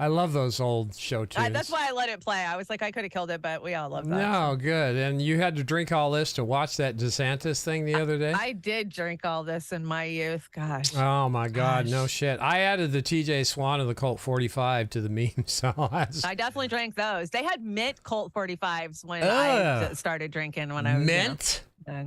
I love those old show tunes. That's why I let it play. I was like, I could have killed it, but we all love that. No, good. And you had to drink all this to watch that DeSantis thing the other day? I did drink all this in my youth. Gosh. Oh, my God. No shit. I added the TJ Swan of the Colt 45 to the meme. So I definitely drank those. They had mint Colt 45s when I started drinking when I was mint.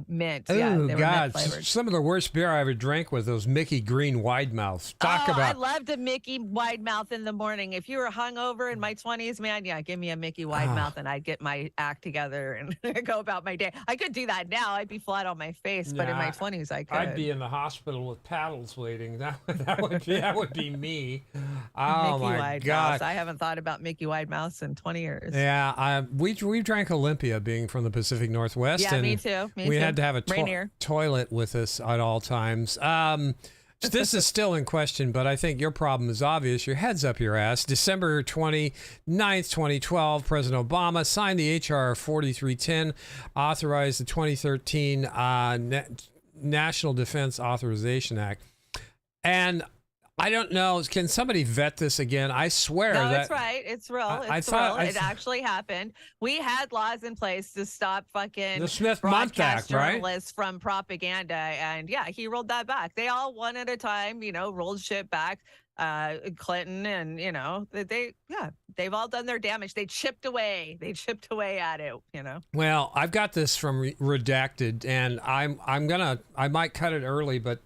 Mint. Oh, Yeah, they were God. mint flavored. Some of the worst beer I ever drank was those Mickey Green wide mouths. Talk I about. loved a Mickey wide mouth in the morning. If you were hungover in my 20s, man, yeah, give me a Mickey wide mouth and I'd get my act together and go about my day. I could do that now. I'd be flat on my face, but in my 20s, I could. I'd be in the hospital with paddles waiting. That would be me. Oh, Mickey my wide God. mouths. I haven't thought about Mickey wide mouths in 20 years. Yeah, we drank Olympia, being from the Pacific Northwest. Yeah, and me too. We had to have a Rainier. toilet with us at all times. This is still in question, but I think your problem is obvious. Your head's up your ass. December 29th, 2012, President Obama signed the H.R. 4310, authorized the 2013 National Defense Authorization Act. And I don't know. Can somebody vet this again? I swear No, that that's right. It's real. It's real. It actually happened. We had laws in place to stop fucking the Smith-Month broadcast Act, right? journalists from propaganda. And yeah, he rolled that back. They all one at a time, rolled shit back. Clinton and they've all done their damage. They chipped away at it. Well, I've got this from Redacted, and I might cut it early, but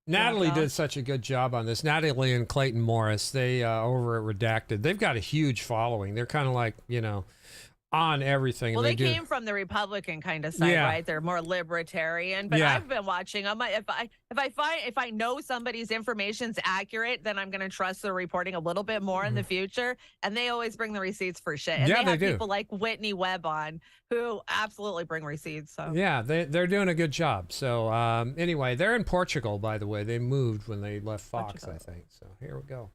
Natalie did such a good job on this. Natalie and Clayton Morris, they over at Redacted, they've got a huge following. They're kind of like, on everything. Well, they came from the Republican kind of side, right? They're more libertarian, but I've been watching them. If I know somebody's information's accurate, then I'm going to trust their reporting a little bit more in the future. And they always bring the receipts for shit. And they have people like Whitney Webb on who absolutely bring receipts. So yeah, they're doing a good job. So anyway, they're in Portugal, by the way. They moved when they left Fox, I think. So here we go.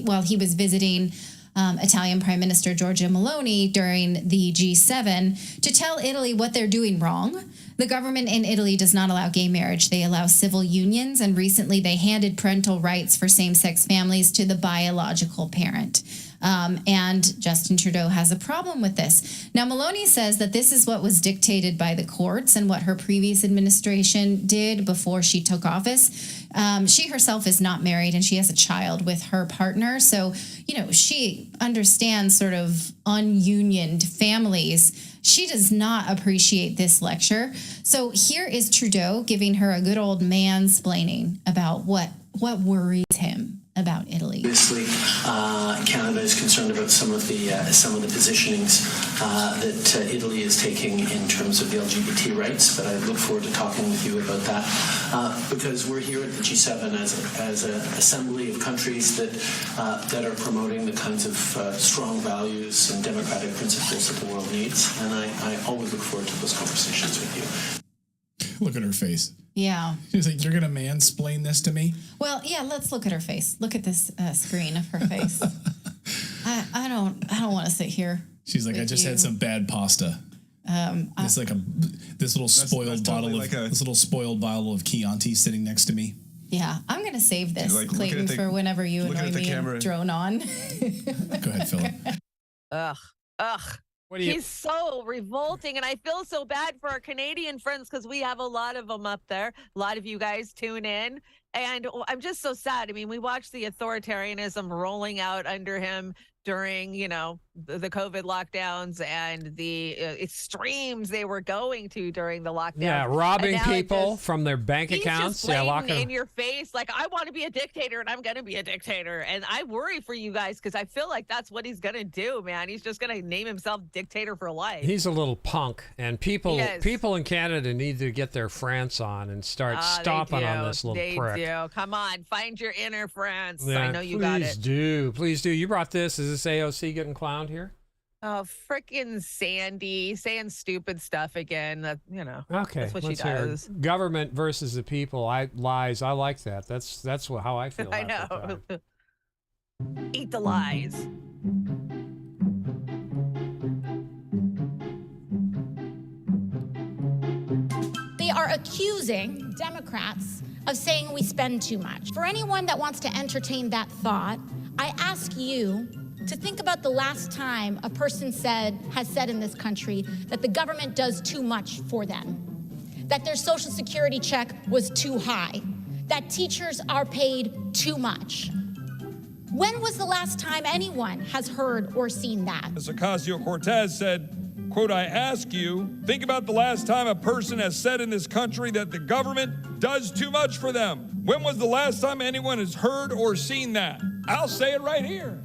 While he was visiting Italian Prime Minister Giorgia Meloni during the G7 to tell Italy what they're doing wrong. The government in Italy does not allow gay marriage. They allow civil unions, and recently they handed parental rights for same-sex families to the biological parent. And Justin Trudeau has a problem with this. Now, Meloni says that this is what was dictated by the courts and what her previous administration did before she took office. She herself is not married and she has a child with her partner. So, she understands sort of ununioned families. She does not appreciate this lecture. So here is Trudeau giving her a good old mansplaining about what worries him about Italy. Obviously, Canada is concerned about some of the positionings that Italy is taking in terms of the LGBT rights, but I look forward to talking with you about that because we're here at the G7 as an assembly of countries that are promoting the kinds of strong values and democratic principles that the world needs, and I always look forward to those conversations with you. Look at her face. Yeah. She's like, you're going to mansplain this to me? Well, yeah, let's look at her face. Look at this screen of her face. I don't want to sit here. She's like, I just had some bad pasta. It's like this little spoiled bottle of Chianti sitting next to me. Yeah, I'm going to save this, Clayton, for whenever you annoy me and drone on. Go ahead, Philip. Ugh. He's so revolting, and I feel so bad for our Canadian friends because we have a lot of them up there. A lot of you guys tune in, and I'm just so sad. I mean, we watched the authoritarianism rolling out under him during, the COVID lockdowns and the extremes they were going to during the lockdown. Yeah, robbing people from their bank accounts. He's just blatant in your face, like, I want to be a dictator and I'm going to be a dictator. And I worry for you guys because I feel like that's what he's going to do, man. He's just going to name himself dictator for life. He's a little punk, and people in Canada need to get their France on and start stomping on this little prick. They do. Come on, find your inner France. Yeah, I know you got it. Please do. You brought this. Is this AOC getting clowned here? Oh, frickin' Sandy saying stupid stuff again. Okay, that's what she does. Government versus the people. Lies. I like that. That's how I feel. I know. Eat the lies. They are accusing Democrats of saying we spend too much. For anyone that wants to entertain that thought, I ask you to think about the last time a person has said in this country that the government does too much for them, that their Social Security check was too high, that teachers are paid too much. When was the last time anyone has heard or seen that? As Ocasio-Cortez said, quote, I ask you, think about the last time a person has said in this country that the government does too much for them. When was the last time anyone has heard or seen that? I'll say it right here.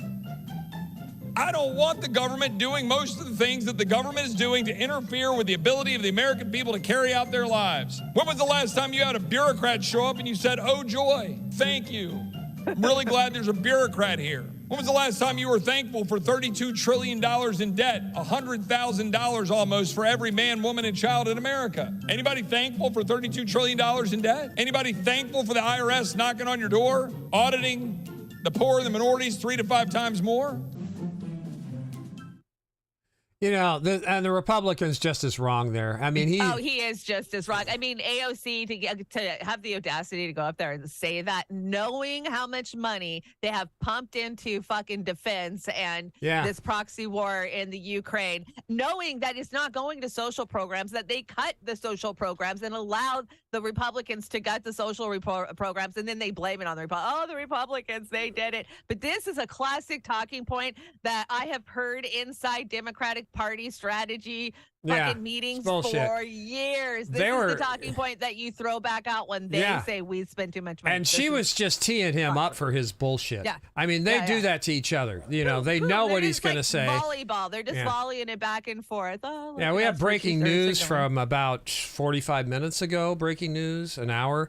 I don't want the government doing most of the things that the government is doing to interfere with the ability of the American people to carry out their lives. When was the last time you had a bureaucrat show up and you said, oh joy, thank you. I'm really glad there's a bureaucrat here. When was the last time you were thankful for $32 trillion in debt, $100,000 almost for every man, woman, and child in America? Anybody thankful for $32 trillion in debt? Anybody thankful for the IRS knocking on your door, auditing the poor and the minorities 3 to 5 times more? And the Republicans just as wrong there. I mean, he is just as wrong. I mean, AOC to have the audacity to go up there and say that, knowing how much money they have pumped into fucking defense and this proxy war in the Ukraine, knowing that it's not going to social programs, that they cut the social programs and allowed the Republicans to gut the social programs, and then they blame it on the Republicans. Oh, the Republicans, they did it. But this is a classic talking point that I have heard inside Democratic Party strategy fucking meetings for years. This is the talking point that you throw back out when they say we spend too much money. And she was just teeing him up for his bullshit. Yeah. I mean, they do that to each other. They know what he's going to say. Volleyball. They're just volleying it back and forth. Oh, we have breaking news from about 45 minutes ago. Breaking news, an hour.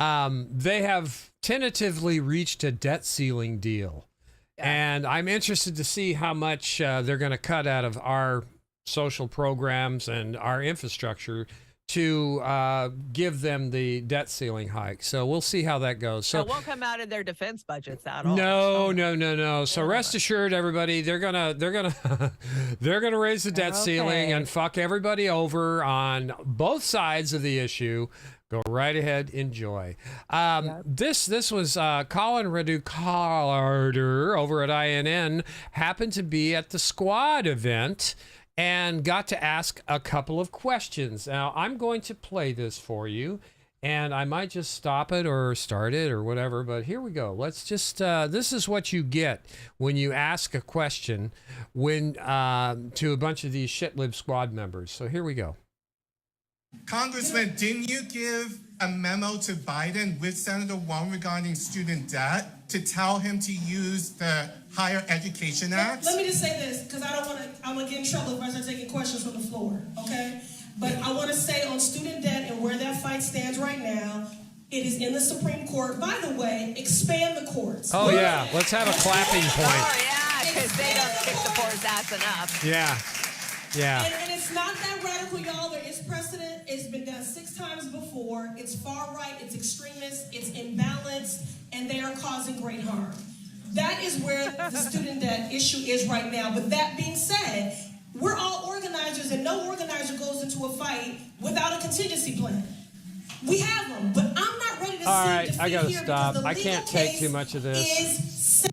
They have tentatively reached a debt ceiling deal. Yeah. And I'm interested to see how much they're going to cut out of our social programs and our infrastructure to give them the debt ceiling hike. So we'll see how that goes. So it won't come out of their defense budgets at all. No. So rest assured, everybody, they're gonna raise the debt ceiling and fuck everybody over on both sides of the issue. Go right ahead, enjoy. This was Colin Redu-Carter over at INN happened to be at the Squad event and got to ask a couple of questions. Now, I'm going to play this for you, and I might just stop it or start it or whatever, but here we go. Let's just, this is what you get when you ask a question to a bunch of these shitlib Squad members. So here we go. Congressman, didn't you give a memo to Biden with Senator Wong regarding student debt to tell him to use the Higher Education Act? Let me just say this, because I'm gonna get in trouble if I start taking questions from the floor, okay? But I want to say on student debt and where that fight stands right now, it is in the Supreme Court. By the way, expand the courts. Oh, yeah. Let's have a clapping point. Oh, yeah, because they don't kick the poor's ass enough. Yeah. Yeah. And it's not that radical, y'all. There is precedent. It's been done 6 times before. It's far right. It's extremist. It's imbalanced. And they are causing great harm. That is where the student debt issue is right now. But that being said, we're all organizers, and no organizer goes into a fight without a contingency plan. We have them, but I'm not ready to All see right, I gotta defeat stop. here I because the can't legal take case too much of this.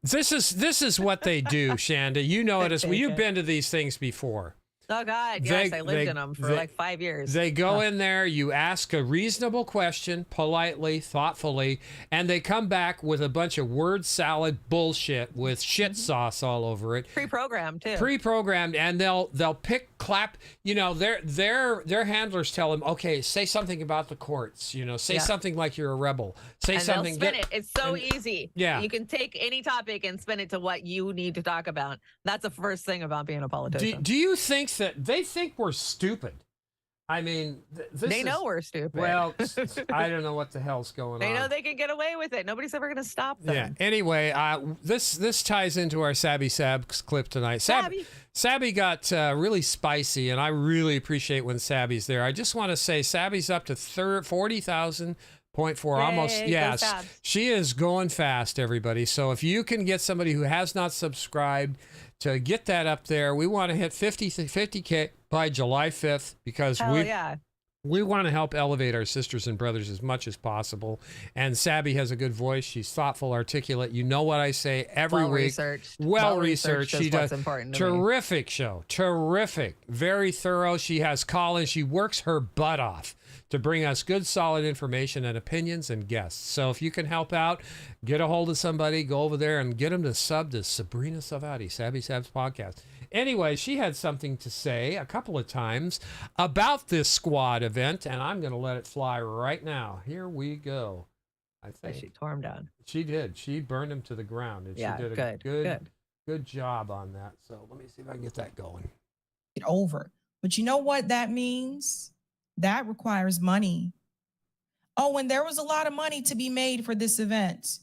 is This is what they do, Chanda. You know it as well. You've been to these things before. Oh, God. Yes, I lived in them for like 5 years. They go in there, you ask a reasonable question, politely, thoughtfully, and they come back with a bunch of word salad bullshit with shit sauce all over it. Pre-programmed, too. Pre-programmed, and they'll clap. You know, their handlers tell them, okay, say something about the courts. You know, say something like you're a rebel. Say and something. They'll spin it. It's so easy. Yeah. You can take any topic and spin it to what you need to talk about. That's the first thing about being a politician. Do you think that they think we're stupid? I mean, they know we're stupid. Well, I don't know what the hell's going on. They know they can get away with it. Nobody's ever going to stop them. Yeah. Anyway, this ties into our Sabby Sabs clip tonight. Sabby got really spicy, and I really appreciate when Sabby's there. I just want to say Sabby's up to 40,000.4, almost. Yes, she is going fast, everybody. So if you can get somebody who has not subscribed to get that up there, we want to hit 50K by July 5th because we want to help elevate our sisters and brothers as much as possible. And Sabby has a good voice. She's thoughtful, articulate. You know what I say every week. Well researched. She does terrific show. Terrific. Very thorough. She has call-ins. She works her butt off to bring us good, solid information and opinions and guests. So if you can help out, get a hold of somebody, go over there and get them to sub to Sabrina Salvati, Sabby Sabs Podcast. Anyway, she had something to say a couple of times about this squad event, and I'm going to let it fly right now. Here we go. I think she tore him down. She did. She burned him to the ground, and she did a good job on that. So let me see if I can get that going. Get over. But you know what that means? That requires money. Oh, and there was a lot of money to be made for this event.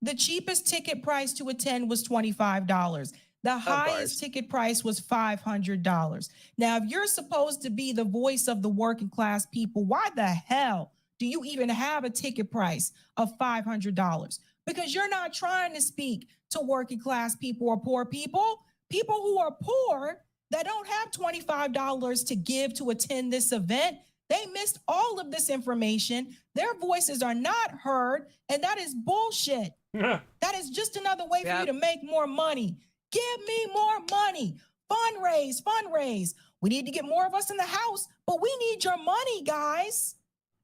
The cheapest ticket price to attend was $25. The highest ticket price was $500. Now, if you're supposed to be the voice of the working class people, why the hell do you even have a ticket price of $500? Because you're not trying to speak to working class people or poor people. People who are poor that don't have $25 to give to attend this event, they missed all of this information. Their voices are not heard, and that is bullshit. That is just another way for you to make more money. Give me more money. Fundraise. We need to get more of us in the House, but we need your money, guys.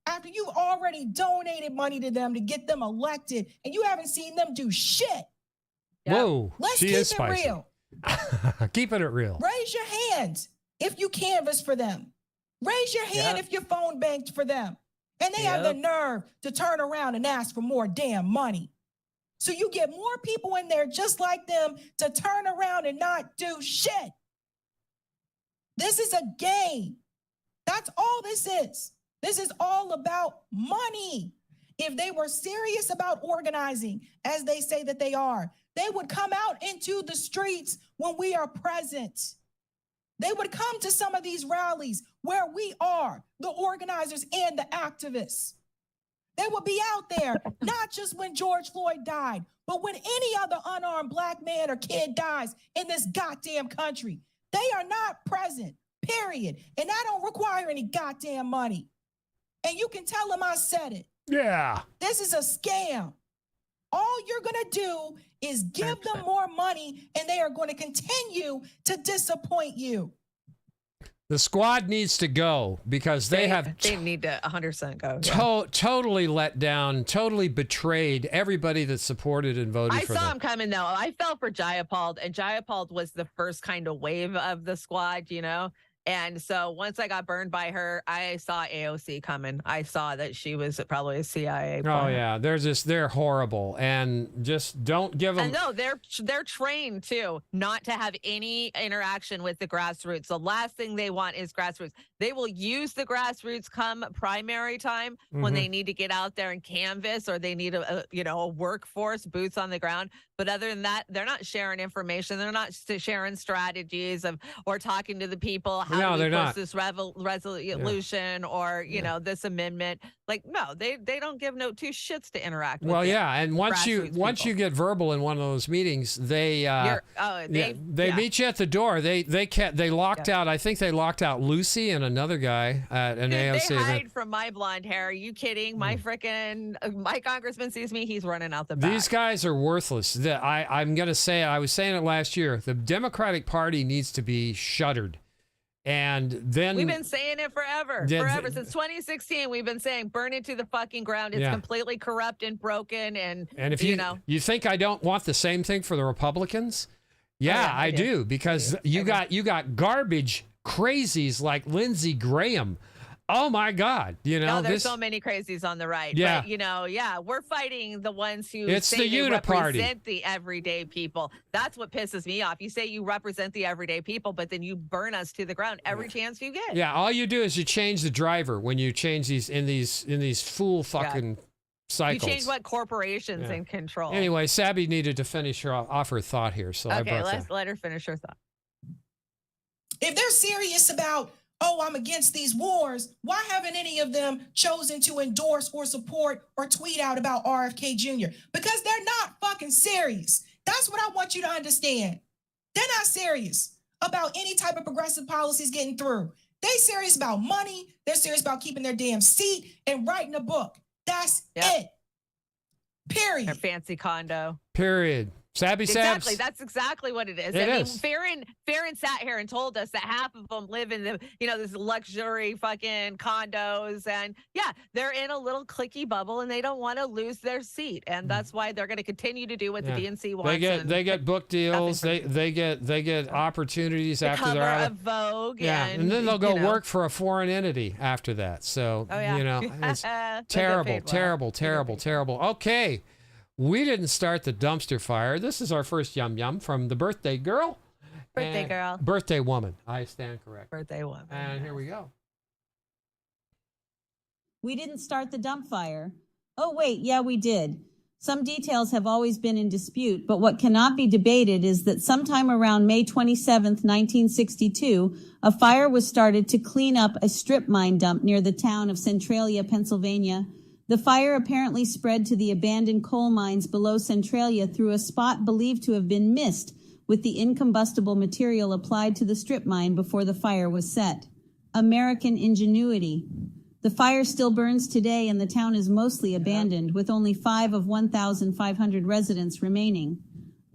After you've already donated money to them to get them elected, and you haven't seen them do shit. Whoa, let's she keep is it spicy. real. Keeping it real. Raise your hand if you canvass for them. Raise your hand if you're phone banked for them. And they have the nerve to turn around and ask for more damn money. So you get more people in there just like them to turn around and not do shit. This is a game. That's all this is. This is all about money. If they were serious about organizing, as they say that they are, they would come out into the streets when we are present. They would come to some of these rallies where we are, the organizers and the activists. They would be out there, not just when George Floyd died, but when any other unarmed black man or kid dies in this goddamn country. They are not present, period. And I don't require any goddamn money. And you can tell them I said it. Yeah. This is a scam. All you're going to do is give them more money, and they are going to continue to disappoint you. The squad needs to go because they need to 100% go. Totally let down, totally betrayed everybody that supported and voted for them. I saw him coming, though. I fell for Jayapal, and Jayapal was the first kind of wave of the squad, you know? And so once I got burned by her, I saw AOC coming. I saw that she was probably a CIA planner. Oh yeah, they're horrible, and just don't give them. And no, they're trained too not to have any interaction with the grassroots. The last thing they want is grassroots. They will use the grassroots come primary time when they need to get out there and canvas, or they need a workforce, boots on the ground. But other than that, they're not sharing information. They're not sharing strategies or talking to the people. How do we push this resolution or this amendment? Like, no, they don't give no two shits to interact with. Well, yeah, and once you get verbal in one of those meetings, they meet you at the door. They locked out. I think they locked out Lucy and another guy at an AOC They event. hide from my blonde hair. Are you kidding? My freaking my congressman sees me, he's running out the back. These guys are worthless. I'm going to say it. I was saying it last year. The Democratic Party needs to be shuttered. And then we've been saying it forever. Since 2016, we've been saying burn it to the fucking ground. It's completely corrupt and broken. And if you think I don't want the same thing for the Republicans? Yeah, I do, because you got garbage crazies like Lindsey Graham. Oh my God! There's so many crazies on the right. Yeah. But we're fighting the ones who It's say the they uniparty. represent the everyday people. That's what pisses me off. You say you represent the everyday people, but then you burn us to the ground every chance you get. Yeah, all you do is you change the driver when you change these fool fucking cycles. You change what corporations in control. Anyway, Sabby needed to finish off her thought here, so let's let her finish her thought. If they're serious about, I'm against these wars, why haven't any of them chosen to endorse or support or tweet out about RFK Jr.? Because they're not fucking serious. That's what I want you to understand. They're not serious about any type of progressive policies getting through. They're serious about money. They're serious about keeping their damn seat and writing a book. That's it. Period. Her fancy condo. Period. Sabby Sabs. Exactly. That's exactly what it is. Farron sat here and told us that half of them live in this luxury fucking condos. And they're in a little cliquey bubble and they don't want to lose their seat. And that's why they're going to continue to do what the DNC wants. They get book deals. They get opportunities after they're out of Vogue. Yeah. And then they'll go work for a foreign entity after that. So, it's terrible. Okay. We didn't start the dumpster fire. This is our first yum yum from the birthday girl. Birthday woman. I stand correct. Birthday woman. And here we go. We didn't start the dump fire. Oh, wait. Yeah, we did. Some details have always been in dispute, but what cannot be debated is that sometime around May 27th, 1962, a fire was started to clean up a strip mine dump near the town of Centralia, Pennsylvania. The fire apparently spread to the abandoned coal mines below Centralia through a spot believed to have been missed with the incombustible material applied to the strip mine before the fire was set. American ingenuity. The fire still burns today and the town is mostly abandoned, with only 5 of 1,500 residents remaining.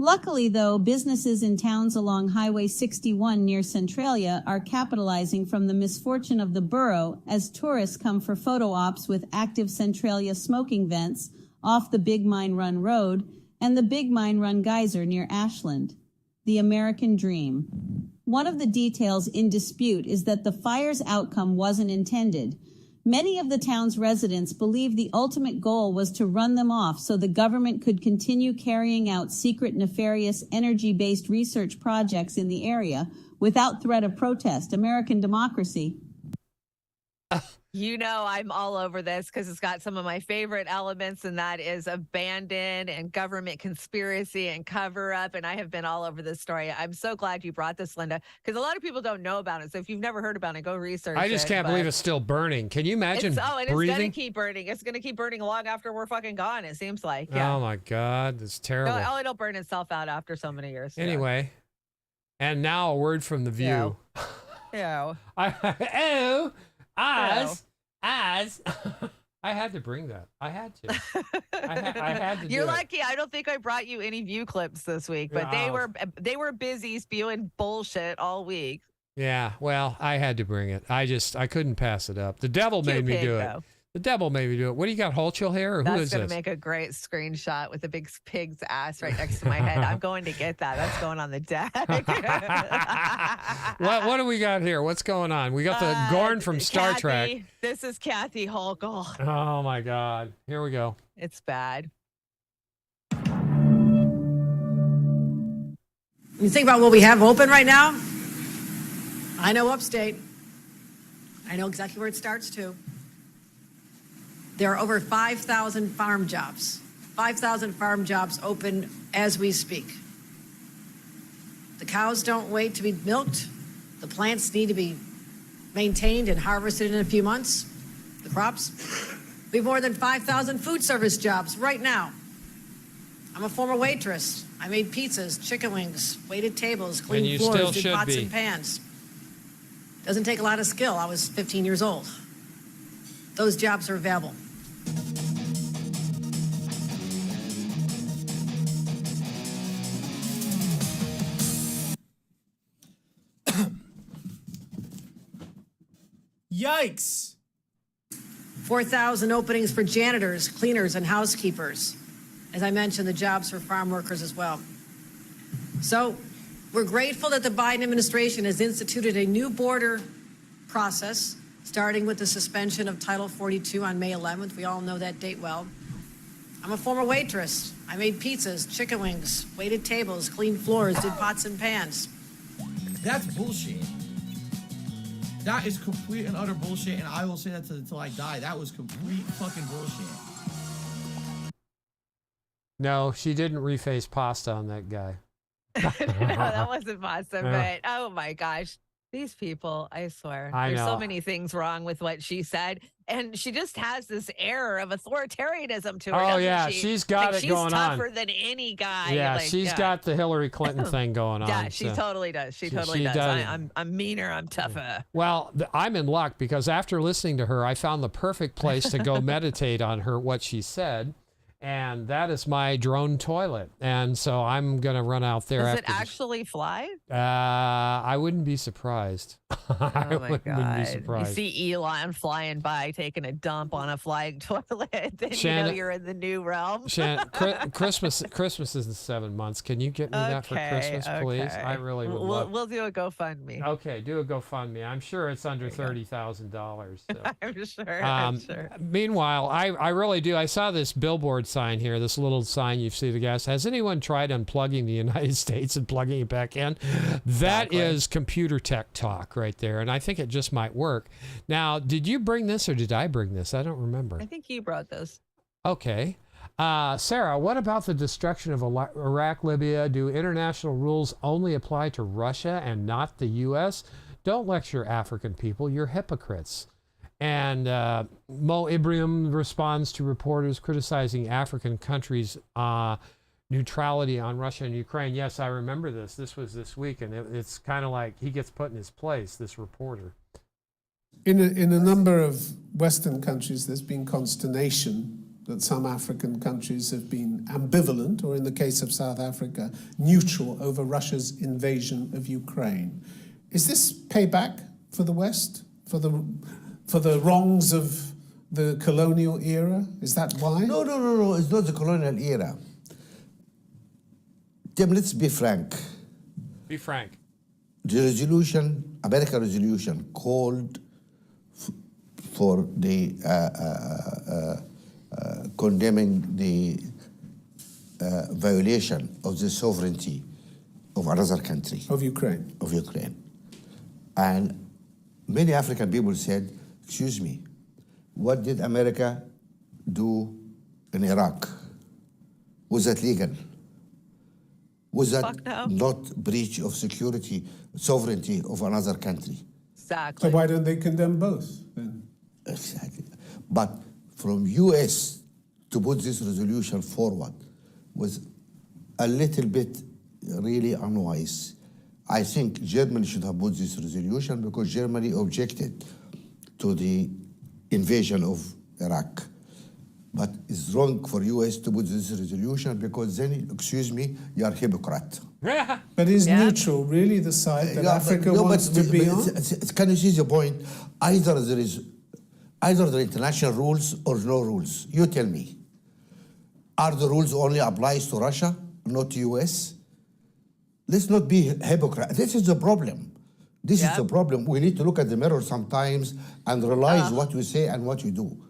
Luckily, though, businesses in towns along Highway 61 near Centralia are capitalizing from the misfortune of the borough as tourists come for photo ops with active Centralia smoking vents off the Big Mine Run Road and the Big Mine Run Geyser near Ashland. The American dream. One of the details in dispute is that the fire's outcome wasn't intended. Many of the town's residents believe the ultimate goal was to run them off so the government could continue carrying out secret, nefarious, energy-based research projects in the area without threat of protest. American democracy. I'm all over this because it's got some of my favorite elements, and that is abandon and government conspiracy and cover up. And I have been all over this story. I'm so glad you brought this, Linda, because a lot of people don't know about it. So if you've never heard about it, go research it. I just can't believe it's still burning. Can you imagine it's breathing? going to keep burning. It's going to keep burning long after we're fucking gone, it seems like. Yeah. Oh, my God. It's terrible. No, it'll burn itself out after so many years. Anyway, and now a word from the View. Ew. Oz. I had to bring that. I had to. I had to. You're lucky. I don't think I brought you any View clips this week, but they were busy spewing bullshit all week. Yeah, well, I had to bring it. I couldn't pass it up. The devil made me do it. The devil maybe do it. What do you got, Holchill hair, or who That's is going to this? make a great screenshot with a big pig's ass right next to my head. I'm going to get that. That's going on the deck. What do we got here? What's going on? We got the Gorn from Star Trek. This is Kathy Hochul. Oh, my God. Here we go. It's bad. You think about what we have open right now? I know upstate. I know exactly where it starts, too. There are over 5,000 farm jobs. 5,000 farm jobs open as we speak. The cows don't wait to be milked. The plants need to be maintained and harvested in a few months. The crops. We have more than 5,000 food service jobs right now. I'm a former waitress. I made pizzas, chicken wings, waited tables, cleaned floors, did pots and pans. Doesn't take a lot of skill. I was 15 years old. Those jobs are available. Yikes! 4,000 openings for janitors, cleaners, and housekeepers. As I mentioned, the jobs for farm workers as well. So we're grateful that the Biden administration has instituted a new border process, starting with the suspension of Title 42 on May 11th. We all know that date well. I'm a former waitress. I made pizzas, chicken wings, waited tables, cleaned floors, did pots and pans. That's bullshit. That is complete and utter bullshit, and I will say that until I die. That was complete fucking bullshit. No, she didn't reface pasta on that guy. No, that wasn't pasta, but oh my gosh. These people, I swear, there's so many things wrong with what she said. And she just has this air of authoritarianism to her. Oh, yeah. She? She's got it going on. She's tougher than any guy. Yeah, she's got the Hillary Clinton thing going on. Yeah, she totally does. She totally does. I'm meaner. I'm tougher. Well, I'm in luck because after listening to her, I found the perfect place to go meditate on what she said. And that is my drone toilet. And so I'm going to run out there. Does it actually fly? I wouldn't be surprised. I wouldn't be surprised. You see Elon flying by, taking a dump on a flying toilet. Then you know you're in the new realm. Christmas is in 7 months. Can you get me that for Christmas, please? I really would love. We'll do a GoFundMe. Okay, do a GoFundMe. I'm sure it's under $30,000. So. I'm sure. Meanwhile, I really do. I saw this billboard sign here, this little sign you see the guys. Has anyone tried unplugging the United States and plugging it back in? That is computer tech talk right there, and I think it just might work. Now, did you bring this or did I bring this? I don't remember. I think you brought this. Okay. Sarah, what about the destruction of Iraq, Libya? Do international rules only apply to Russia and not the U.S.? Don't lecture African people. You're hypocrites. And Mo Ibrahim responds to reporters criticizing African countries' neutrality on Russia and Ukraine. Yes, I remember this. This was this week, and it's kind of like he gets put in his place, this reporter. In a number of Western countries, there's been consternation that some African countries have been ambivalent, or in the case of South Africa, neutral over Russia's invasion of Ukraine. Is this payback for the West, for the wrongs of the colonial era? Is that why? No. It's not the colonial era. Tim, let's be frank. Be frank. The resolution, American resolution, called for the condemning the violation of the sovereignty of another country. Of Ukraine. Of Ukraine. And many African people said, excuse me, what did America do in Iraq? Was that legal? Was that not breach of security, sovereignty of another country? Exactly. So why don't they condemn both then? Exactly. But from U.S. to put this resolution forward was a little bit really unwise. I think Germany should have put this resolution because Germany objected to the invasion of Iraq. But it's wrong for U.S. to put this resolution because then, excuse me, you are hypocrite. But is neutral really the side that Africa wants to be on? Can you see the point? Either there is either the international rules or no rules. You tell me. Are the rules only applies to Russia, not to US? Let's not be hypocrite. This is the problem. This is the problem. We need to look at the mirror sometimes and realize what we say and what we do.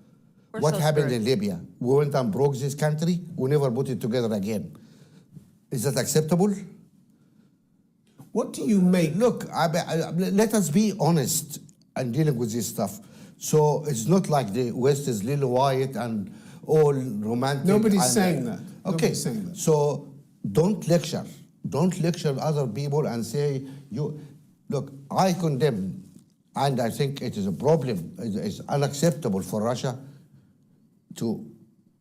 What happened in Libya? We went and broke this country. We never put it together again. Is that acceptable? What do you make? Look, let us be honest in dealing with this stuff. So it's not like the West is Lily White and all romantic. Nobody's saying that. Okay, Nobody's saying that. So don't lecture. Don't lecture other people and say, you. Look, I condemn, and I think it is a problem. It's unacceptable for Russia to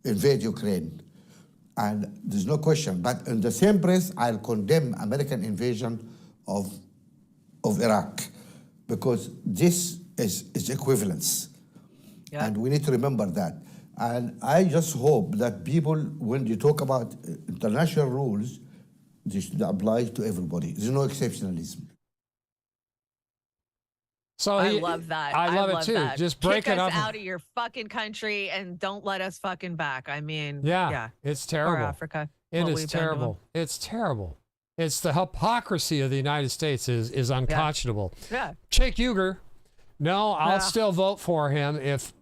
invade Ukraine. And there's no question. But in the same breath, I'll condemn American invasion of Iraq, because this is equivalence. Yeah. And we need to remember that. And I just hope that people, when you talk about international rules, they should apply to everybody. There's no exceptionalism. So I love that. I love it too. That. Just break Kick it us up out of your fucking country and don't let us fucking back. I mean, yeah. It's terrible. Poor Africa. It is terrible. It's terrible. It's the hypocrisy of the United States is unconscionable. Yeah. Cenk Uygur, no, I'll still vote for him if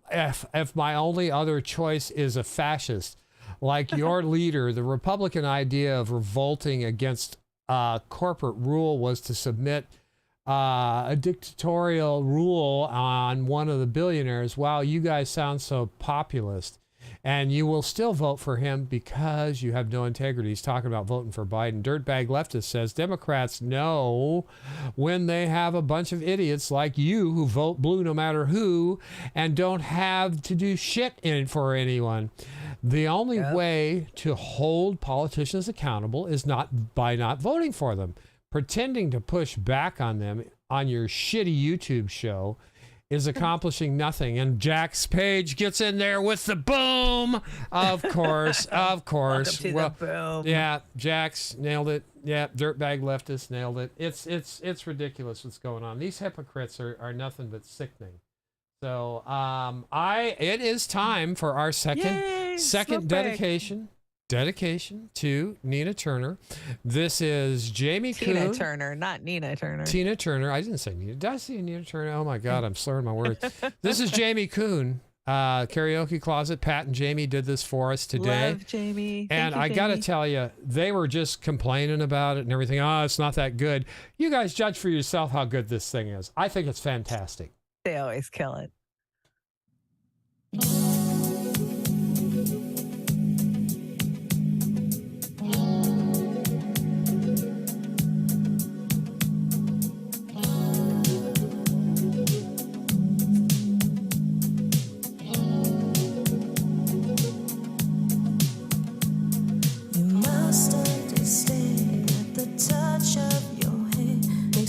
my only other choice is a fascist like your leader. The Republican idea of revolting against corporate rule was to submit a dictatorial rule on one of the billionaires. Wow, you guys sound so populist. And you will still vote for him because you have no integrity. He's talking about voting for Biden. Dirtbag leftist says Democrats know when they have a bunch of idiots like you who vote blue no matter who and don't have to do shit for anyone. The only way to hold politicians accountable is not by not voting for them. Pretending to push back on them on your shitty YouTube show is accomplishing nothing. And Jack's Page gets in there with the boom. Of course, of course. Welcome to the boom. Yeah, Jack's nailed it. Yeah, dirtbag leftist nailed it. It's ridiculous what's going on. These hypocrites are nothing but sickening. So it is time for our second dedication to Nina Turner. This is Jamie Kuhn. Tina Turner, not Nina Turner. Tina Turner. I didn't say Nina. Did I say Nina Turner? Oh my God, I'm slurring my words. This is Jamie Kuhn, Karaoke Closet. Pat and Jamie did this for us today. Love Jamie. And Thank you, I got to Jamie. tell you, they were just complaining about it and everything. Oh, it's not that good. You guys judge for yourself how good this thing is. I think it's fantastic. They always kill it.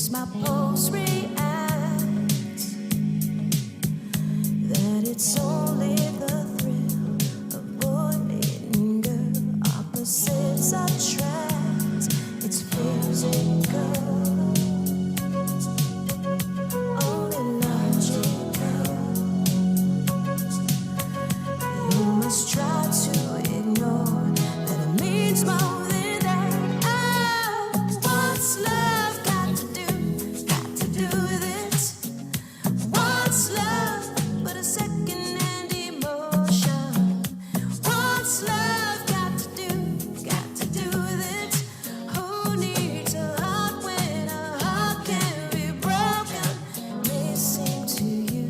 My pulse react that it's only the thrill of boy meeting girl. Opposites attract. It's physical, only logical. You must try to ignore that it means more than that. Oh, what's love got to do? What's love but a second-hand emotion? What's love got to do with it? Who needs a heart when a heart can be broken? May seem to you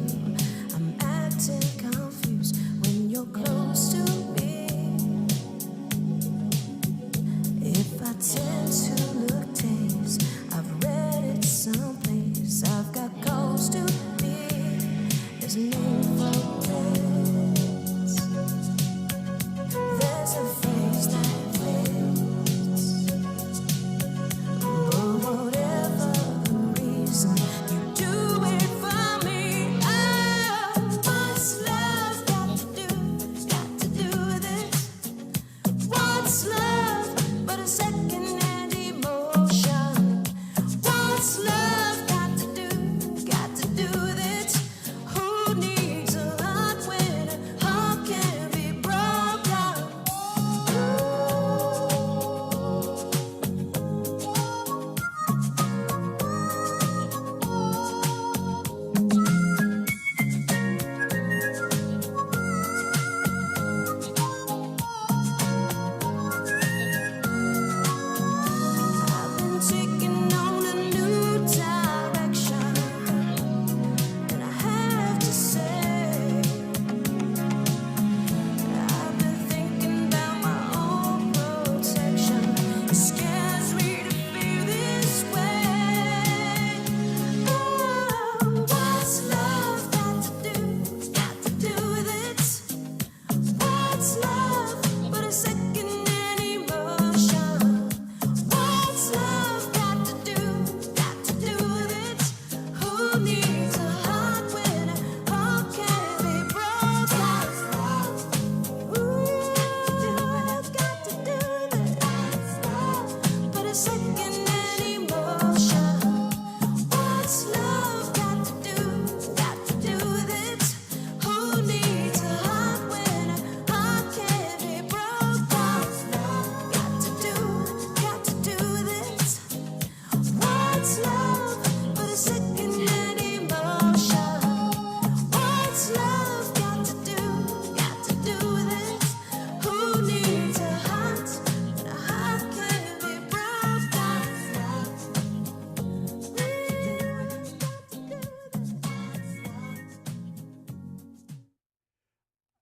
I'm acting confused when you're close to me. If I tend to look tame, I've read it someplace. I've got goals to be. There's no regrets. There's a phrase that fits. But whatever the reason, you do it for me. Oh, what's love got to do with it? What's love but a second-hand emotion? What's love got to do with it? Who needs a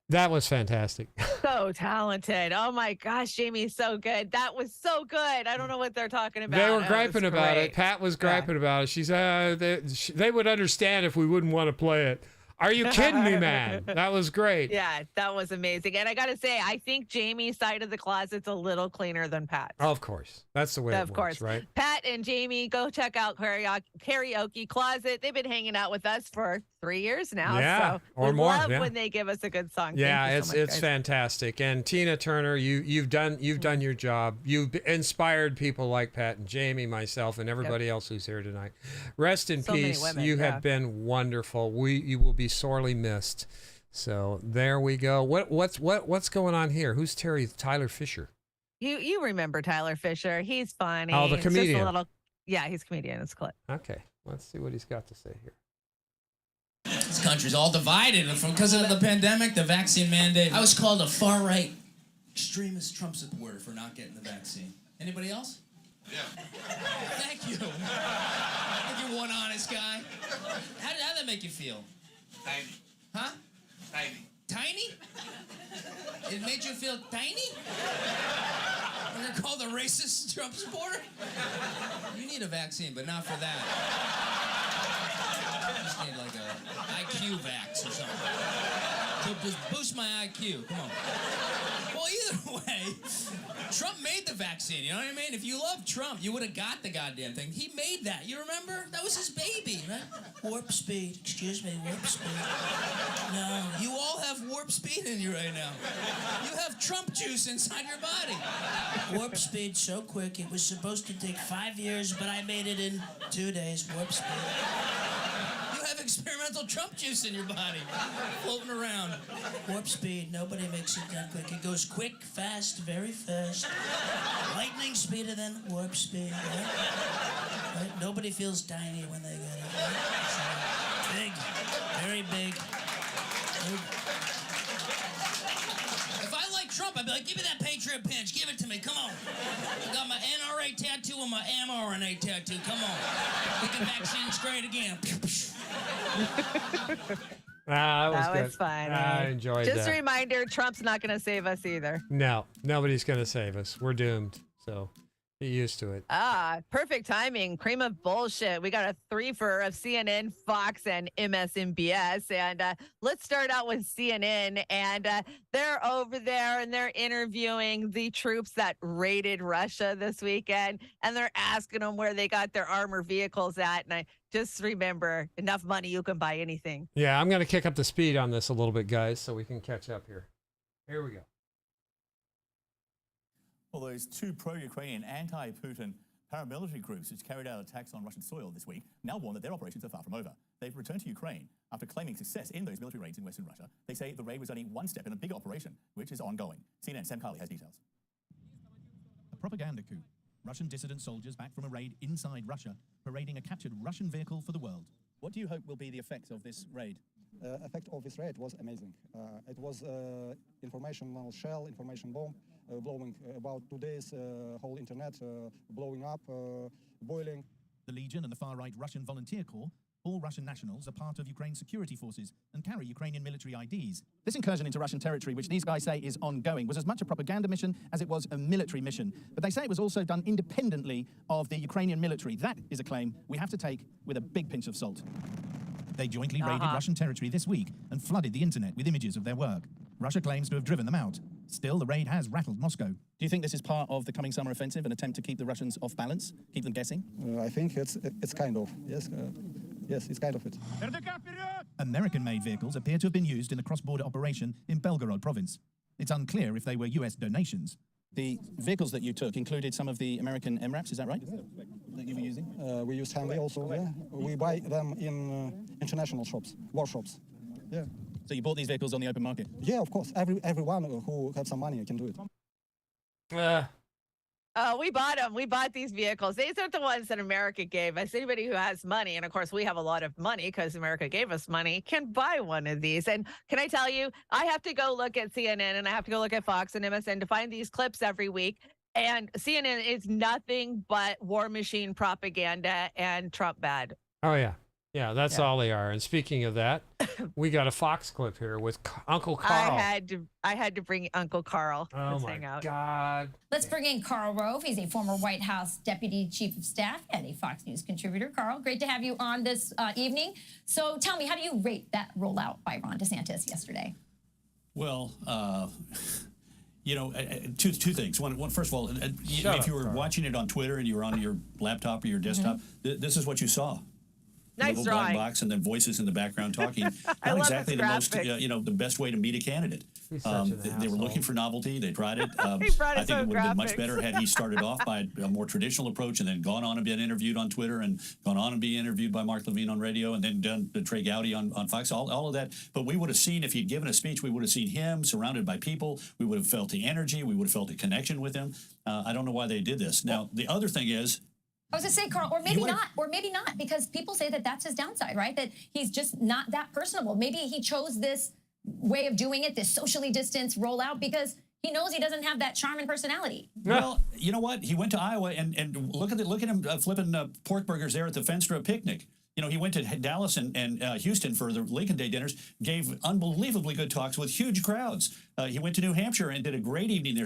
That was fantastic. So talented. Oh my gosh, Jamie's so good. That was so good. I don't know what they're talking about. They were griping about it. Pat was griping about it. She's, they would understand if we wouldn't want to play it. Are you kidding me, man? That was great. Yeah, that was amazing. And I got to say, I think Jamie's side of the closet's a little cleaner than Pat's. Of course. That's the way it works, right? Pat and Jamie, go check out Karaoke Closet. They've been hanging out with us for 3 years now. Yeah, so or we more. love Yeah. when they give us a good song. Yeah, Thank you so much, it's guys. fantastic. And Tina Turner, you've done your job. You've inspired people like Pat and Jamie, myself, and everybody else who's here tonight. Rest in So many peace. women, You yeah. have been wonderful. You will be sorely missed. So there we go. What's going on here? Who's Tyler Fisher? You remember Tyler Fisher? He's funny. Oh, the It's just comedian. a little, yeah, he's a comedian. It's a clip. Okay, let's see what he's got to say here. This country's all divided because of the pandemic, the vaccine mandate. I was called a far-right extremist Trump supporter for not getting the vaccine. Anybody else? Yeah. Thank you. Thank you, one honest guy. How did that make you feel? Tiny. Huh? Tiny. Tiny? It made you feel tiny? When you're called a racist Trump supporter? You need a vaccine, but not for that. You just need like a IQ vax or something. To just boost my IQ. Come on. Well, either way, Trump made the vaccine, you know what I mean? If you love Trump, you would have got the goddamn thing. He made that, you remember? That was his baby, right? Warp speed, excuse me, warp speed. No, you all have warp speed in you right now. You have Trump juice inside your body. Warp speed so quick, it was supposed to take 5 years, but I made it in 2 days, warp speed. You have experimental Trump juice in your body, floating around. Warp speed, nobody makes it that quick. It goes quick, fast, very fast. Lightning speeder than warp speed, right? Nobody feels tiny when they get it. Right? Big, very big. If I like Trump, I'd be like, give me that Patriot pinch, give it to me, come on. I got my NRA tattoo and my mRNA tattoo, come on. We can vaccine straight again. That was good. fun. I enjoyed Just that. a reminder, Trump's not going to save us either. No, nobody's going to save us. We're doomed. So get used to it. Perfect timing. Cream of bullshit. We got a threefer of CNN, Fox, and MSNBS. And let's start out with CNN. And they're over there and they're interviewing the troops that raided Russia this weekend. And they're asking them where they got their armored vehicles at. And I just remember, enough money, you can buy anything. Yeah, I'm going to kick up the speed on this a little bit, guys, so we can catch up here. Here we go. Well, those two pro-Ukrainian, anti-Putin paramilitary groups which carried out attacks on Russian soil this week now warn that their operations are far from over. They've returned to Ukraine after claiming success in those military raids in western Russia. They say the raid was only one step in a bigger operation, which is ongoing. CNN Sam Carley has details. A propaganda coup. Russian dissident soldiers back from a raid inside Russia, parading a captured Russian vehicle for the world. What do you hope will be the effect of this raid? Effect of this raid was amazing. It was informational shell, information bomb, blowing about 2 days, whole internet blowing up, boiling. The Legion and the far-right Russian Volunteer Corps, all Russian nationals, are part of Ukraine's security forces and carry Ukrainian military IDs. This incursion into Russian territory, which these guys say is ongoing, was as much a propaganda mission as it was a military mission. But they say it was also done independently of the Ukrainian military. That is a claim we have to take with a big pinch of salt. They jointly raided Russian territory this week and flooded the internet with images of their work. Russia claims to have driven them out. Still, the raid has rattled Moscow. Do you think this is part of the coming summer offensive, an attempt to keep the Russians off balance, keep them guessing? I think it's kind of, yes. Yes, it's kind of it. American-made vehicles appear to have been used in a cross-border operation in Belgorod province. It's unclear if they were US donations. The vehicles that you took included some of the American MRAPs, is that right? That you were using? We use Hanley also, yeah. We buy them in international shops, war shops. Yeah. So you bought these vehicles on the open market? Yeah, of course. Everyone who has some money can do it. We bought them. We bought these vehicles. These are the ones that America gave us. Anybody who has money, and of course we have a lot of money because America gave us money, can buy one of these. And can I tell you, I have to go look at CNN and I have to go look at Fox and MSN to find these clips every week. And CNN is nothing but war machine propaganda and Trump bad. Oh, yeah. Yeah, that's all they are. And speaking of that, we got a Fox clip here with Uncle Carl. I had to bring Uncle Carl. Oh Let's my hang out. God. Let's bring in Carl Rove. He's a former White House Deputy Chief of Staff and a Fox News contributor. Carl, great to have you on this evening. So tell me, how do you rate that rollout by Ron DeSantis yesterday? Well, two things. One, first of all, if you were watching it on Twitter and you were on your laptop or your desktop, this is what you saw. Nice little black drawing. box and then voices in the background talking. I Not love exactly this the most, graphic. the best way to meet a candidate. They were looking for novelty. They tried it. He brought I his think it own would have been much graphics. better had he started off by a more traditional approach and then gone on and been interviewed on Twitter and gone on and be interviewed by Mark Levine on radio and then done the Trey Gowdy on Fox, all of that. But we would have seen, if he'd given a speech, we would have seen him surrounded by people. We would have felt the energy. We would have felt a connection with him. I don't know why they did this. Now, the other thing is, I was going to say, Carl, or maybe not, because people say that that's his downside, right? That he's just not that personable. Maybe he chose this way of doing it, this socially distanced rollout, because he knows he doesn't have that charm and personality. well, you know what? He went to Iowa and look at him flipping pork burgers there at the Fenstra picnic. He went to Dallas and Houston for the Lincoln Day dinners, gave unbelievably good talks with huge crowds. He went to New Hampshire and did a great evening there.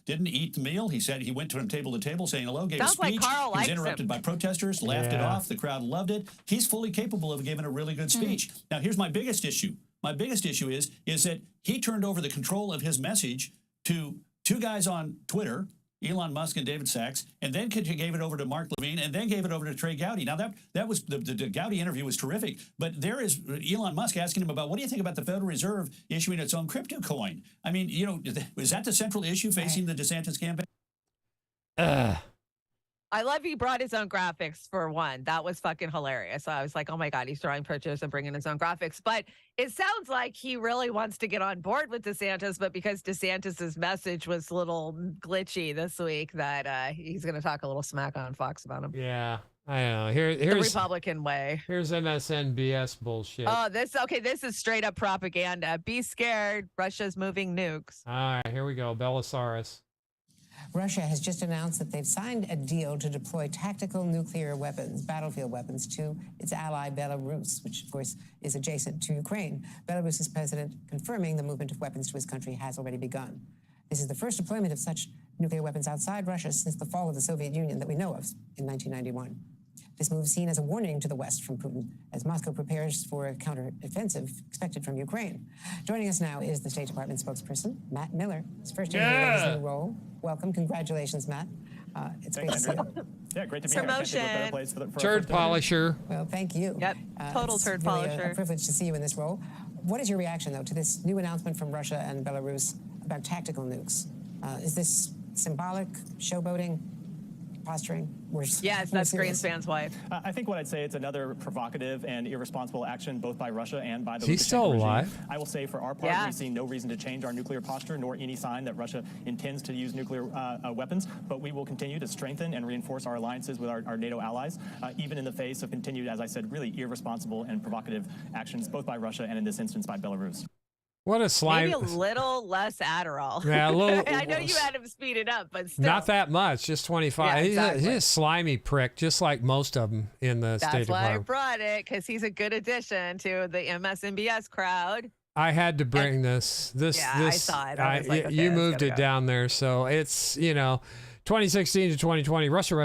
Didn't eat the meal. He said he went from table to table saying hello, gave a Sounds like speech. Carl He was likes interrupted him. by protesters, laughed it off. The crowd loved it. He's fully capable of giving a really good speech. Now, here's my biggest issue. My biggest issue is that he turned over the control of his message to two guys on Twitter, Elon Musk and David Sachs, and then gave it over to Mark Levine, and then gave it over to Trey Gowdy. Now, that was the Gowdy interview was terrific, but there is Elon Musk asking him about, what do you think about the Federal Reserve issuing its own crypto coin? I mean, is that the central issue facing the DeSantis campaign? I love he brought his own graphics for one. That was fucking hilarious. So I was like, oh my God, he's drawing pictures and bringing his own graphics. But it sounds like he really wants to get on board with DeSantis, but because DeSantis's message was a little glitchy this week, that he's going to talk a little smack on Fox about him. Yeah, I know. Here's the Republican way. Here's MSNBS bullshit. Oh, this is straight up propaganda. Be scared. Russia's moving nukes. All right, here we go. Bellasaurus. Russia has just announced that they've signed a deal to deploy tactical nuclear weapons, battlefield weapons, to its ally Belarus, which, of course, is adjacent to Ukraine. Belarus's president confirming the movement of weapons to his country has already begun. This is the first deployment of such nuclear weapons outside Russia since the fall of the Soviet Union that we know of in 1991. This move is seen as a warning to the West from Putin as Moscow prepares for a counteroffensive expected from Ukraine. Joining us now is the State Department spokesperson, Matt Miller. His first interview in his new role. Welcome. Congratulations, Matt. It's great to see you. Yeah, great to be here. Promotion. Turd polisher. Well, thank you. Yep, total turd really polisher. A privilege to see you in this role. What is your reaction, though, to this new announcement from Russia and Belarus about tactical nukes? Is this symbolic, showboating, posturing? Yes, that's Greenspan's wife. I think what I'd say, it's another provocative and irresponsible action both by Russia and by the He's still Lukashenko regime. alive? I will say for our part, we see no reason to change our nuclear posture, nor any sign that Russia intends to use nuclear weapons, but we will continue to strengthen and reinforce our alliances with our NATO allies, even in the face of continued, as I said, really irresponsible and provocative actions, both by Russia and in this instance by Belarus. What a slime. Maybe a little less Adderall. Yeah, a little. I know you had him speed it up, but still. Not that much, just 25. Yeah, exactly. He's a slimy prick, just like most of them in the State That's why I Department. brought it, because he's a good addition to the MSNBS crowd. I had to bring this. I saw it. I was like, okay, you that's moved gotta it go. down there, so it's 2016 to 2020. Russian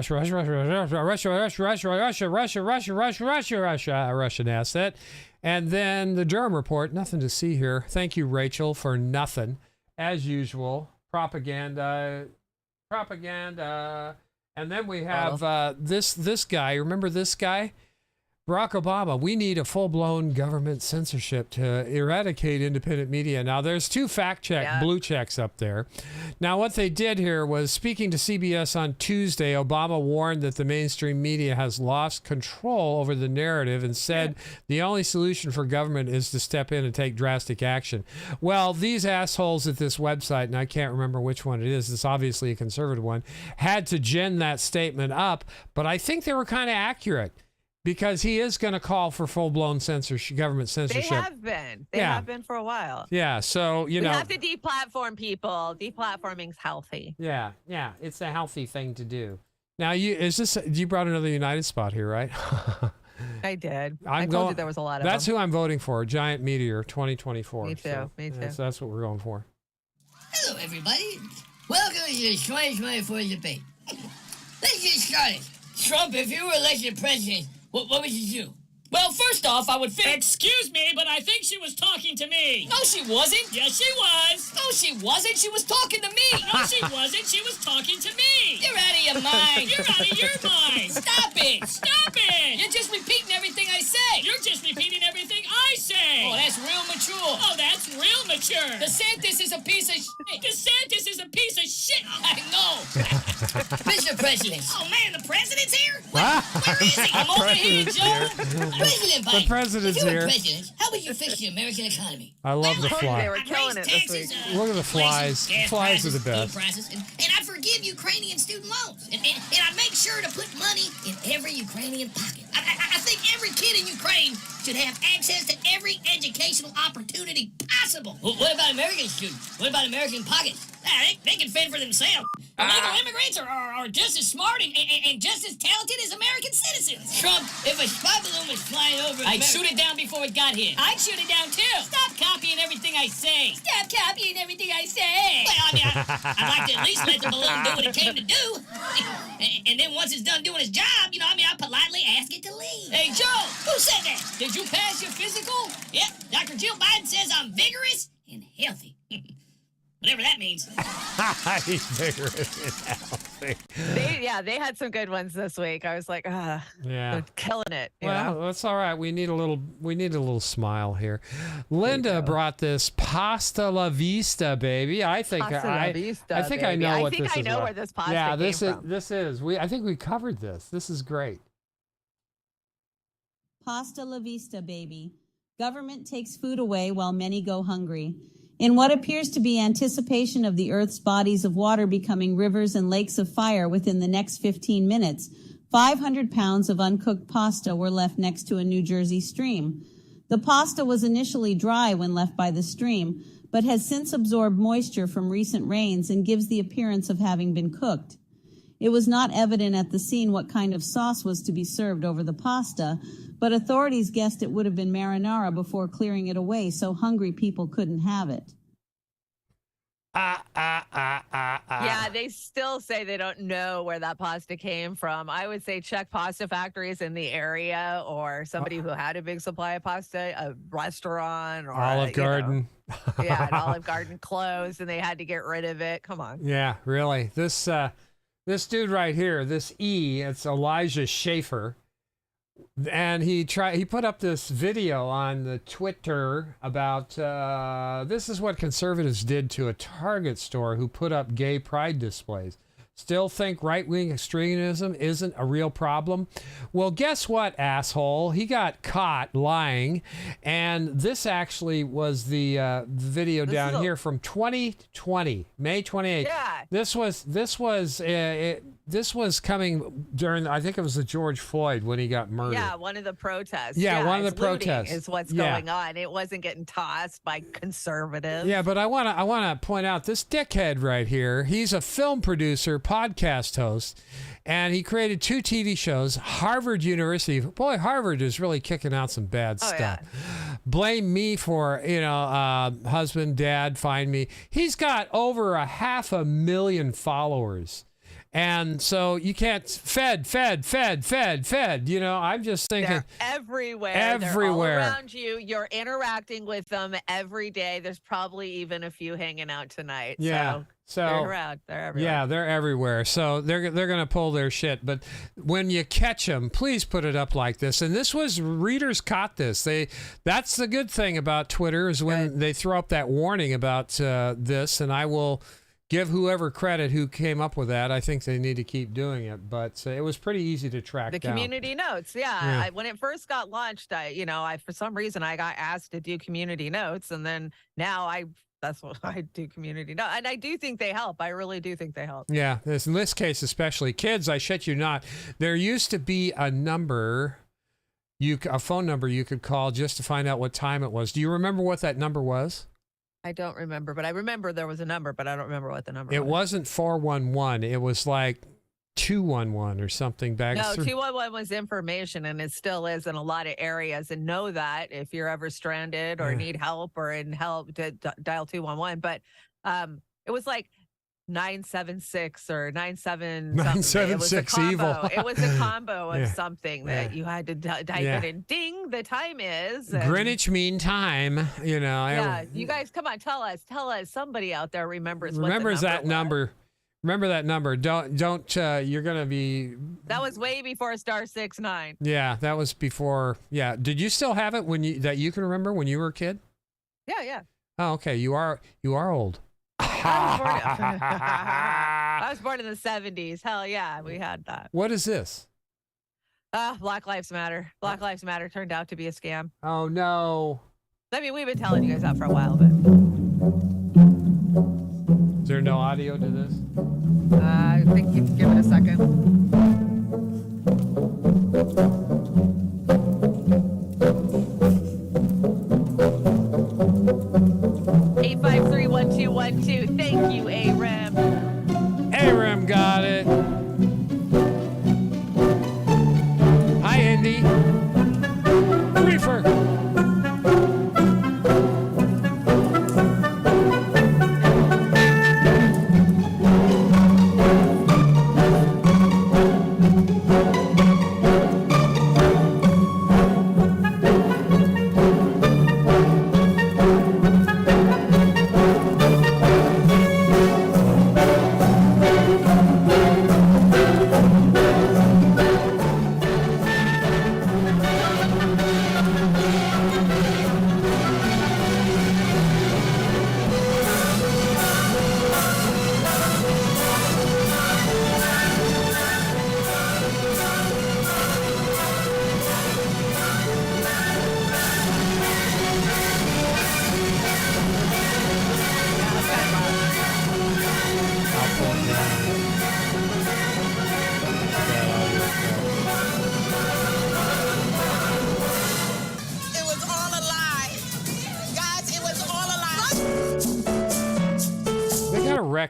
asset. And then the Durham report, nothing to see here. Thank you, Rachel, for nothing. As usual, propaganda. And then we have this guy. Remember this guy? Barack Obama, we need a full-blown government censorship to eradicate independent media. Now, there's two blue checks up there. Now, what they did here was, speaking to CBS on Tuesday, Obama warned that the mainstream media has lost control over the narrative and said the only solution for government is to step in and take drastic action. Well, these assholes at this website, and I can't remember which one it is, it's obviously a conservative one, had to gin that statement up, but I think they were kind of accurate. Because he is going to call for full-blown government censorship. They have been. They have been for a while. Yeah, so, We have to deplatform people. Deplatforming's healthy. Yeah, it's a healthy thing to do. Now, you brought another United spot here, right? I did. I told you there was a lot of That's them. who I'm voting for. Giant Meteor 2024. Me too. So, Me too. That's what we're going for. Hello, everybody. Welcome to the 2024 debate. Let's get started. Trump, if you were elected president, what would you do? Well, first off, I would think... Excuse me, but I think she was talking to me. No, she wasn't. Yes, she was. No, she wasn't. She was talking to me. No, she wasn't. She was talking to me. You're out of your mind. You're out of your mind. Stop it. Stop it. You're just repeating everything I say. You're just repeating everything I say. Oh, that's real mature. Oh, that's real mature. DeSantis is a piece of shit. DeSantis is a piece of shit. I know. Mr. President. Oh, man, the president's here? Where is he? I'm over here, Joe. President Biden, The president's if you were here. president, how would you fix the American economy? I love the fly. They were killing it this week. Look at the flies. Gas Flies are the prices, food best. prices, and I'd forgive Ukrainian student loans. And I'd make sure to put money in every Ukrainian pocket. I think every kid in Ukraine should have access to every educational opportunity possible. Well, what about American students? What about American pockets? They can fend for themselves. Illegal immigrants are just as smart and just as talented as American citizens. Trump, if a spy balloon was flying over I'd shoot it down before it got here. I'd shoot it down too. Stop copying everything I say. Stop copying everything I say. Well, I mean, I'd like to at least let the balloon do what it came to do. And then once it's done doing its job, I'd politely ask it to leave. Hey, Joe, who said that? Did you pass your physical? Yep, Dr. Jill Biden says I'm vigorous and healthy. Whatever that means. He's vigorous and healthy. They had some good ones this week. I was like, Yeah. they're killing it. you Well, know? that's all right. We need a little smile here. Linda brought this pasta la vista, baby. I think Pasta la vista, I think I baby. know I what think this I is. know about. where this pasta Yeah, came from. this is. I think we covered this. This is great. Pasta la vista, baby. Government takes food away while many go hungry. In what appears to be anticipation of the Earth's bodies of water becoming rivers and lakes of fire within the next 15 minutes, 500 pounds of uncooked pasta were left next to a New Jersey stream. The pasta was initially dry when left by the stream, but has since absorbed moisture from recent rains and gives the appearance of having been cooked. It was not evident at the scene what kind of sauce was to be served over the pasta, but authorities guessed it would have been marinara before clearing it away so hungry people couldn't have it. Yeah, they still say they don't know where that pasta came from. I would say check pasta factories in the area or somebody who had a big supply of pasta, a restaurant or Olive Garden. Yeah, an Olive Garden closed and they had to get rid of it. Come on. Yeah, really. This dude right here, it's Elijah Schaefer. And he put up this video on the Twitter about this is what conservatives did to a Target store who put up gay pride displays. Still think right-wing extremism isn't a real problem? Well, guess what, asshole? He got caught lying, and this actually was the video down here from 2020, May 28th. Yeah. This was coming during, I think it was the George Floyd when he got murdered. Yeah, one of the protests. Yeah, one of it's the protests. is what's Yeah. going on. It wasn't getting tossed by conservatives. Yeah, but I wanna point out this dickhead right here. He's a film producer, podcast host, and he created 2 TV shows. Harvard University. Boy, Harvard is really kicking out some bad stuff. Yeah. Blame me for husband, dad, find me. He's got over 500,000 followers. And so you can't fed. I'm just thinking They're everywhere. Everywhere. They're all around you. You're interacting with them every day. There's probably even a few hanging out tonight. Yeah. So they're around. They're everywhere. Yeah, they're everywhere. So they're gonna pull their shit. But when you catch them, please put it up like this. And this was readers caught this. That's the good thing about Twitter is when they throw up that warning about this. And I will give whoever credit who came up with that. I think they need to keep doing it. But it was pretty easy to track The down. community notes. Yeah. When it first got launched, I for some reason I got asked to do community notes, and then now that's what I do, community notes. And I do think they help. I really do think they help. Yeah, in this case especially. Kids, I shit you not, there used to be a number, a phone number you could call just to find out what time it was. Do you remember what that number was? I don't remember, but I remember there was a number, but I don't remember what the number was. It wasn't 411. It was like 211 or something back. No, 211 was information, and it still is in a lot of areas. And know that if you're ever stranded or need help or in help, to dial 211. But it was like 976 or 97 976 evil. It was a combo of something that you had to type it in. Ding, the time is. And Greenwich Mean Time, you know. yeah, you guys, come on, tell us. Somebody out there remembers that number. Remember that number. Don't you're going to be. That was way before *69. Yeah, that was before. Yeah. Did you still have it that you can remember when you were a kid? Yeah. Oh, okay. You are old. I was born in the 70s. Hell yeah, we had that. What is this? Black Lives Matter. Black Lives Matter turned out to be a scam. Oh, no. I mean, we've been telling you guys that for a while, but. Is there no audio to this? I think you can give it a second. 853-1212. Thank you, AREM. AREM got it. Hi, Indy. Reefer.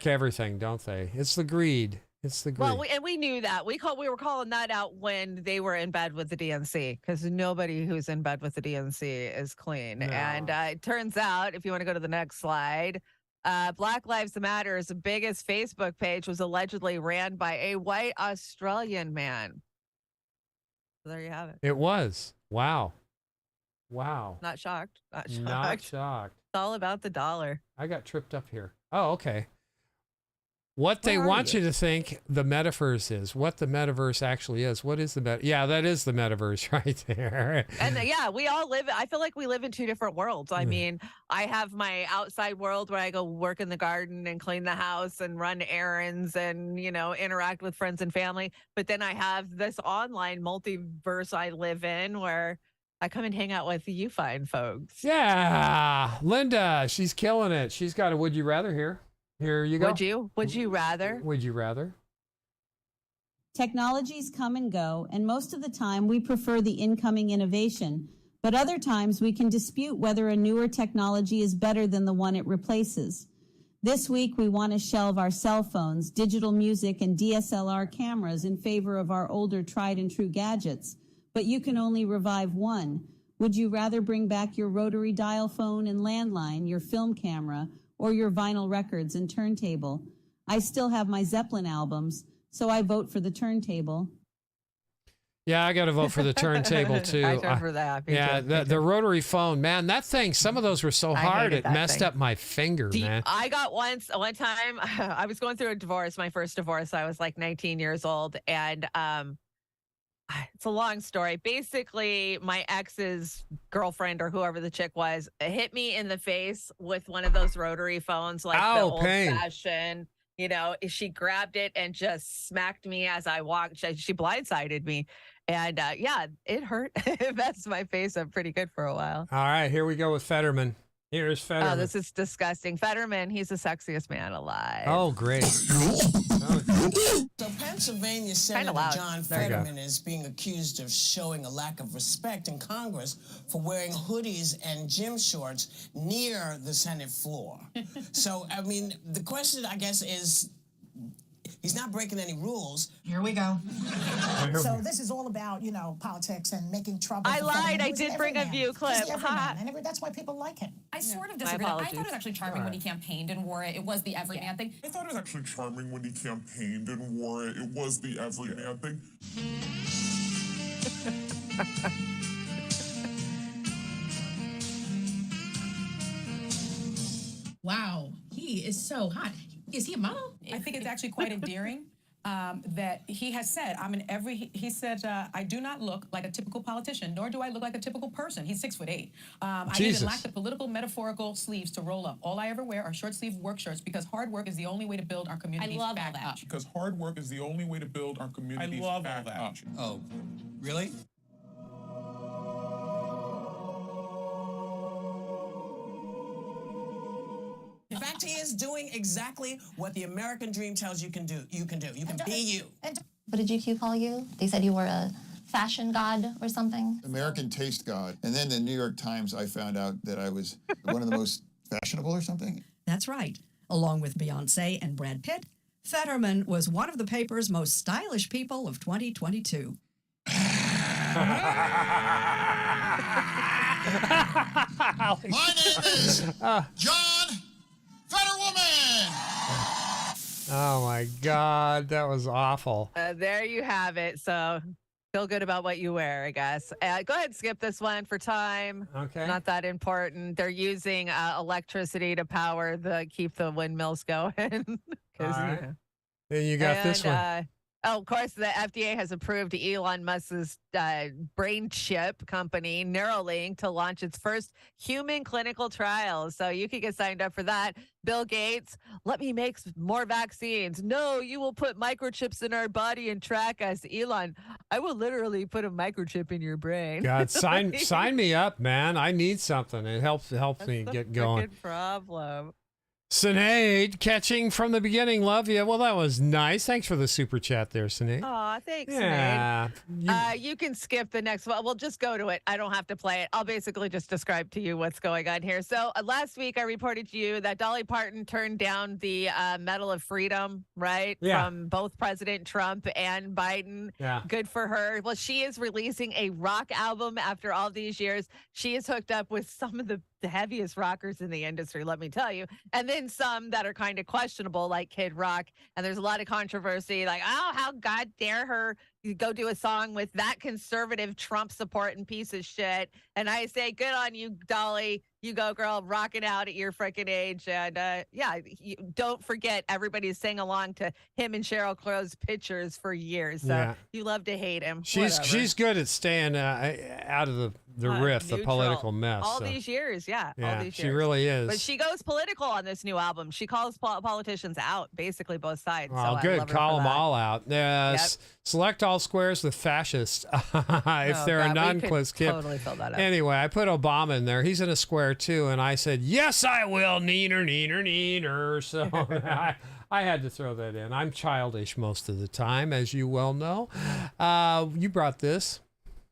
Everything, don't they? It's the greed. It's the greed. Well, we knew that. We were calling that out when they were in bed with the DNC, because nobody who's in bed with the DNC is clean. No. And it turns out, if you want to go to the next slide, Black Lives Matter's biggest Facebook page was allegedly ran by a white Australian man. So there you have it. It was. Wow. Not shocked. Not shocked. It's all about the dollar. I got tripped up here. Oh, okay. What they want you to think the metaverse is, what the metaverse actually is. What is the metaverse? Yeah, that is the metaverse right there. And we all I feel like we live in two different worlds. I mean, I have my outside world where I go work in the garden and clean the house and run errands and, interact with friends and family. But then I have this online multiverse I live in where I come and hang out with you fine folks. Yeah. Linda, she's killing it. She's got a Would You Rather here. Here you go. Would you rather? Would you rather? Technologies come and go, and most of the time we prefer the incoming innovation, but other times we can dispute whether a newer technology is better than the one it replaces. This week we want to shelve our cell phones, digital music, and DSLR cameras in favor of our older tried and true gadgets, but you can only revive one. Would you rather bring back your rotary dial phone and landline, your film camera, or your vinyl records and turntable? I still have my Zeppelin albums, so I vote for the turntable. Yeah, I got to vote for the turntable too. I vote for that. The rotary phone, man, that thing, some of those were so hard it messed up my finger, man. I got one time, I was going through a divorce, my first divorce. I was like 19 years old, and it's a long story. Basically, my ex's girlfriend or whoever the chick was hit me in the face with one of those rotary phones, like the old-fashioned. She grabbed it and just smacked me as I walked. She blindsided me, and it hurt. It messed my face up pretty good for a while. All right, here we go with Fetterman. Here's Fetterman. Oh, this is disgusting. Fetterman, he's the sexiest man alive. Oh, great. So Pennsylvania Senator John Fetterman is being accused of showing a lack of respect in Congress for wearing hoodies and gym shorts near the Senate floor. So, I mean, the question, I guess, is He's not breaking any rules. Here we go. So this is all about, you know, politics and making trouble. I for lied. Fetterman. I He was an did bring a everyman. view clip. He's an everyman, Ha. and that's why people like him. I sort of disagree. I thought it was actually charming when he campaigned and wore it. It was the everyman thing. I thought it was actually charming when he campaigned and wore it. It was the everyman thing. Wow, he is so hot. Is he a model? I think it's actually quite endearing that he has said, he said, I do not look like a typical politician, nor do I look like a typical person. He's 6'8". I even lack the political metaphorical sleeves to roll up. All I ever wear are short sleeve work shirts because hard work is the only way to build our communities back up. Because hard work is the only way to build our communities back up. Oh, really? In fact, he is doing exactly what the American dream tells you can do. You can do. You can be you. What did GQ call you? They said you were a fashion god or something? American taste god. And then the New York Times, I found out that I was one of the most fashionable or something. That's right. Along with Beyonce and Brad Pitt, Fetterman was one of the paper's most stylish people of 2022. My name is John Fetterwoman. Oh my God, that was awful. There you have it. So feel good about what you wear, I guess. Go ahead, skip this one for time. Okay. Not that important. They're using electricity to power keep the windmills going. All right. Then you got this one. Of course, the FDA has approved Elon Musk's brain chip company, Neuralink, to launch its first human clinical trials. So you can get signed up for that. Bill Gates, let me make more vaccines. No, you will put microchips in our body and track us. Elon, I will literally put a microchip in your brain. God, sign me up, man. I need something. It helps me get going. Good problem. Sinead, catching from the beginning, love you. Well, that was nice. Thanks for the super chat there, Sinead. Aw, thanks, Yeah. Sinead. You can skip the next one. We'll just go to it. I don't have to play it. I'll basically just describe to you what's going on here. So last week I reported to you that Dolly Parton turned down the Medal of Freedom, right? Yeah. From both President Trump and Biden. Yeah. Good for her. Well, she is releasing a rock album after all these years. She is hooked up with some of the heaviest rockers in the industry, let me tell you. And then some that are kind of questionable, like Kid Rock. And there's a lot of controversy, like, oh, how God dare her go do a song with that conservative Trump supporting piece of shit. And I say, good on you, Dolly. You go, girl, rocking out at your freaking age. And don't forget, everybody's sang along to him and Sheryl Crow's pictures for years. So you love to hate him. She's good at staying out of the riff, the political mess. All these years, all these years. She really is. But she goes political on this new album. She calls politicians out, basically both sides. Oh, so good. Call them all out. Select all squares with fascist. If there are none, please skip. Totally fill that up. Anyway, I put Obama in there. He's in a square too, and I said, yes, I will. Neener, neener, neener. So I had to throw that in. I'm childish most of the time, as you well know. You brought this.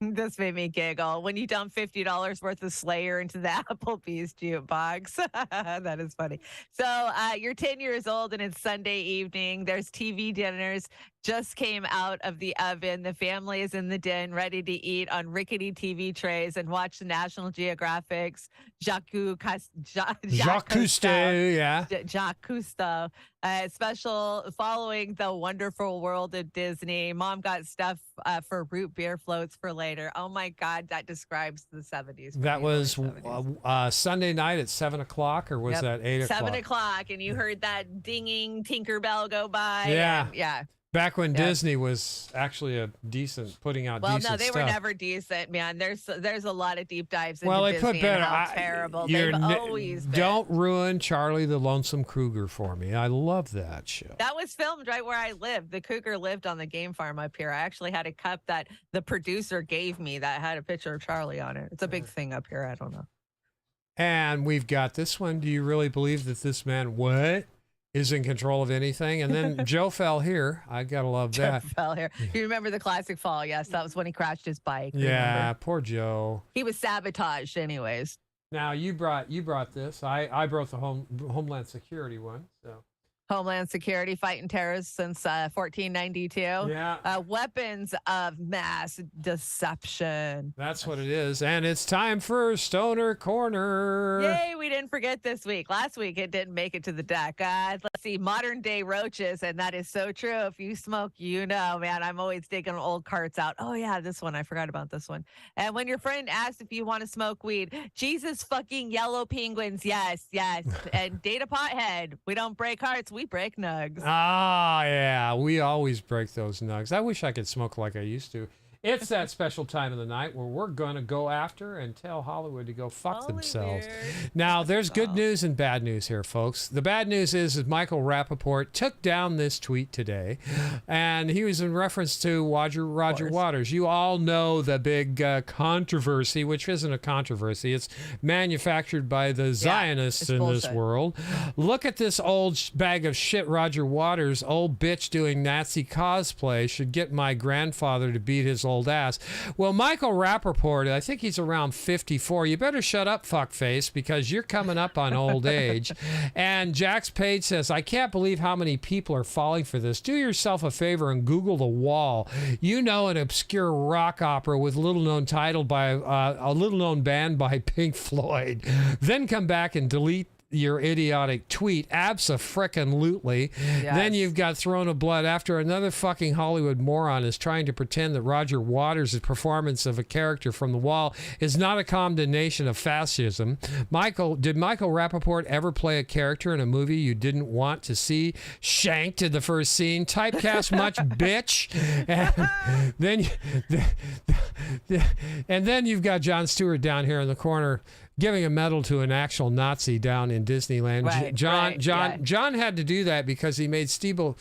This made me giggle. When you dump $50 worth of Slayer into the Applebee's jukebox. That is funny. So you're 10 years old and it's Sunday evening. There's TV dinners just came out of the oven. The family is in the den ready to eat on rickety TV trays and watch the National Geographic's Jacques Cousteau. Jacques Cousteau. Special following the wonderful world of Disney. Mom got stuff for root beer floats for later. Oh my God, that describes the 70s. That was Sunday night at 7 o'clock, or was that 8 o'clock? 7 o'clock, and you heard that dinging Tinkerbell go by. Yeah. Back when Disney was actually a decent, putting out decent stuff. Well, no, they were never decent, man. There's a lot of deep dives into they Disney put better. and how terrible they've always been. Don't ruin Charlie the Lonesome Cougar for me. I love that show. That was filmed right where I lived. The cougar lived on the game farm up here. I actually had a cup that the producer gave me that had a picture of Charlie on it. It's a big thing up here. I don't know. And we've got this one. Do you really believe that this man is in control of anything? And then Joe fell here. I gotta love that. Joe fell here. You remember the classic fall? Yes, that was when he crashed his bike. Yeah, remember? Poor Joe. He was sabotaged, anyways. Now you brought this. I brought the Homeland Security one. So Homeland Security fighting terrorists since 1492. Yeah. Weapons of mass deception. That's what it is. And it's time for Stoner Corner. Yay, we didn't forget this week. Last week, it didn't make it to the deck. Let's see, modern day roaches. And that is so true. If you smoke, you know, man, I'm always digging old carts out. Oh, yeah, this one. I forgot about this one. And when your friend asks if you want to smoke weed, Jesus fucking yellow penguins. Yes, yes. And Data Pothead. We don't break hearts. We break nugs. Ah, yeah. We always break those nugs. I wish I could smoke like I used to. It's that special time of the night where we're going to go after and tell Hollywood to go fuck themselves. Now, there's good news and bad news here, folks. The bad news is Michael Rappaport took down this tweet today, and he was in reference to Roger Waters. You all know the big controversy, which isn't a controversy. It's manufactured by the Zionists in this world. Look at this old bag of shit Roger Waters, old bitch doing Nazi cosplay, should get my grandfather to beat his old ass. Well, Michael Rappaport, I think he's around 54. You better shut up, fuckface, because you're coming up on old age. And Jax Page says, I can't believe how many people are falling for this. Do yourself a favor and Google The Wall. You know, an obscure rock opera with little-known title by a little-known band by Pink Floyd. Then come back and delete your idiotic tweet abso-frickin-lutely. Yes. Then you've got Throne of Blood after another fucking Hollywood moron is trying to pretend that Roger Waters' performance of a character from The Wall is not a condemnation of fascism. Did Michael Rappaport ever play a character in a movie you didn't want to see shanked in the first scene? Typecast much, bitch. And then you've got Jon Stewart down here in the corner giving a medal to an actual Nazi down in Disneyland. Right, John had to do that because he made Stephen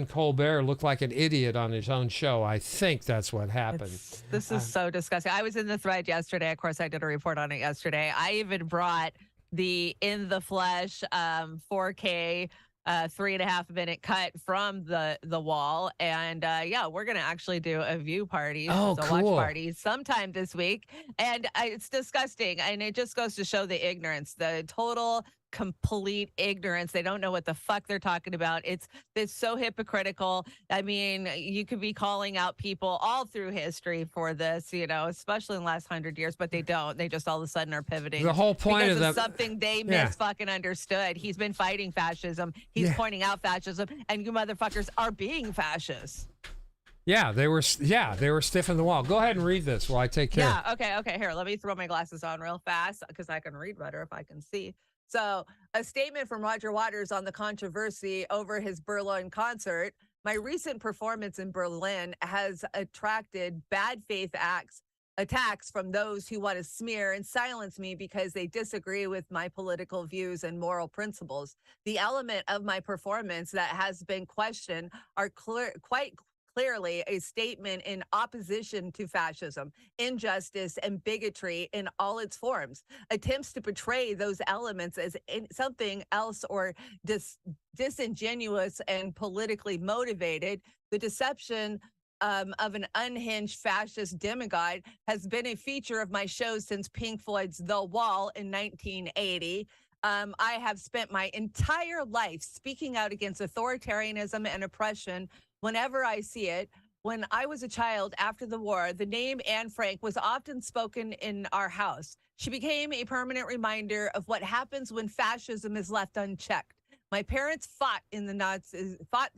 Colbert look like an idiot on his own show. I think that's what happened. This is so disgusting. I was in the thread yesterday. Of course, I did a report on it yesterday. I even brought the In the Flesh 4K 3.5-minute cut from the Wall, and yeah, we're gonna actually do a view party, cool. Watch party sometime this week, and it's disgusting, and it just goes to show the ignorance, the total complete ignorance. They don't know what the fuck they're talking about. It's so hypocritical. I mean, you could be calling out people all through history for this, you know, especially in the last 100 years, but they don't. They just all of a sudden are pivoting. The whole point because of something they fucking understood. He's been fighting fascism. He's pointing out fascism, and you motherfuckers are being fascists. Yeah, they were stiff in the wall. Go ahead and read this while I take care. Yeah, okay. Here, let me throw my glasses on real fast because I can read better if I can see. So, a statement from Roger Waters on the controversy over his Berlin concert. My recent performance in Berlin has attracted bad faith attacks from those who want to smear and silence me because they disagree with my political views and moral principles. The element of my performance that has been questioned are quite clearly a statement in opposition to fascism, injustice, and bigotry in all its forms. Attempts to portray those elements as something else or disingenuous and politically motivated, the deception of an unhinged fascist demagogue has been a feature of my shows since Pink Floyd's The Wall in 1980. I have spent my entire life speaking out against authoritarianism and oppression whenever I see it. When I was a child after the war, the name Anne Frank was often spoken in our house. She became a permanent reminder of what happens when fascism is left unchecked. My parents fought the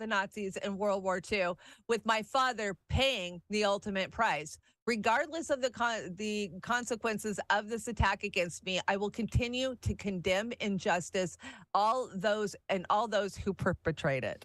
Nazis in World War II, with my father paying the ultimate price. Regardless of the consequences of this attack against me, I will continue to condemn injustice, all those who perpetrate it.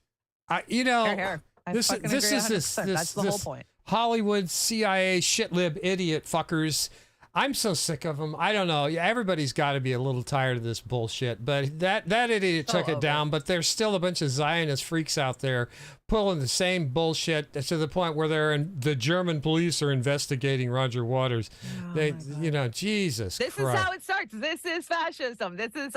This is that's the whole point. Hollywood CIA shitlib idiot fuckers. I'm so sick of them. I don't know. Everybody's got to be a little tired of this bullshit. But that idiot took it down. But there's still a bunch of Zionist freaks out there pulling the same bullshit to the point where the German police are investigating Roger Waters. Jesus This Christ. is how it starts. This is fascism. This is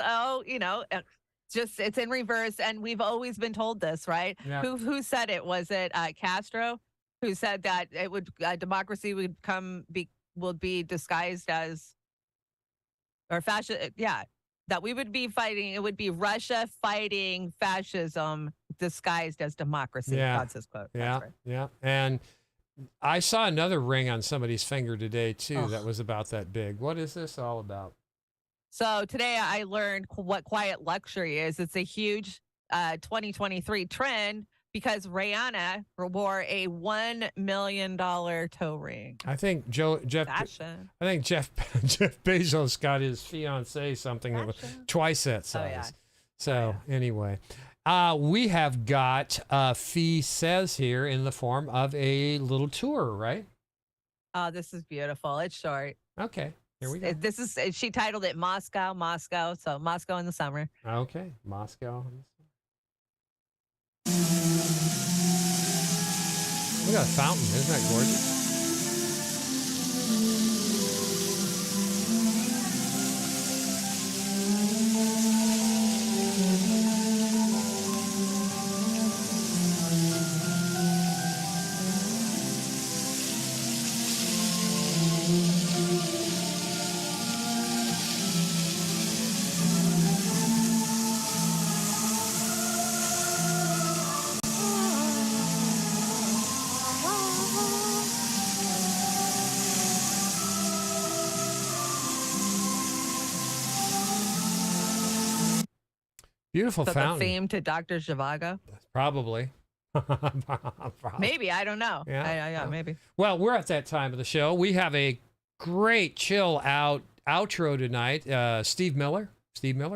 it's in reverse, and we've always been told this, right? Yeah. Who said it? Was it Castro who said that it would democracy would be disguised as or fascist? Yeah, that we would be fighting. It would be Russia fighting fascism disguised as democracy. Yeah. That's his quote. Yeah. That's right. Yeah. And I saw another ring on somebody's finger today, too, Oh. that was about that big. What is this all about? So today I learned what quiet luxury is. It's a huge 2023 trend because Rihanna wore a $1 million toe ring. I think Jeff Fashion. Bezos got his fiancée something that was twice that size. yeah. So anyway, we have got Fee Says here in the form of a little tour, right? Oh, this is beautiful. It's short. Okay, here we go. She titled it Moscow. So Moscow in the summer. Okay, Moscow. Look at that fountain. Isn't that gorgeous? Beautiful So fountain. the theme to Dr. Zhivago? Probably. Maybe. I don't know. Yeah. Maybe. Well, we're at that time of the show. We have a great chill out outro tonight. Steve Miller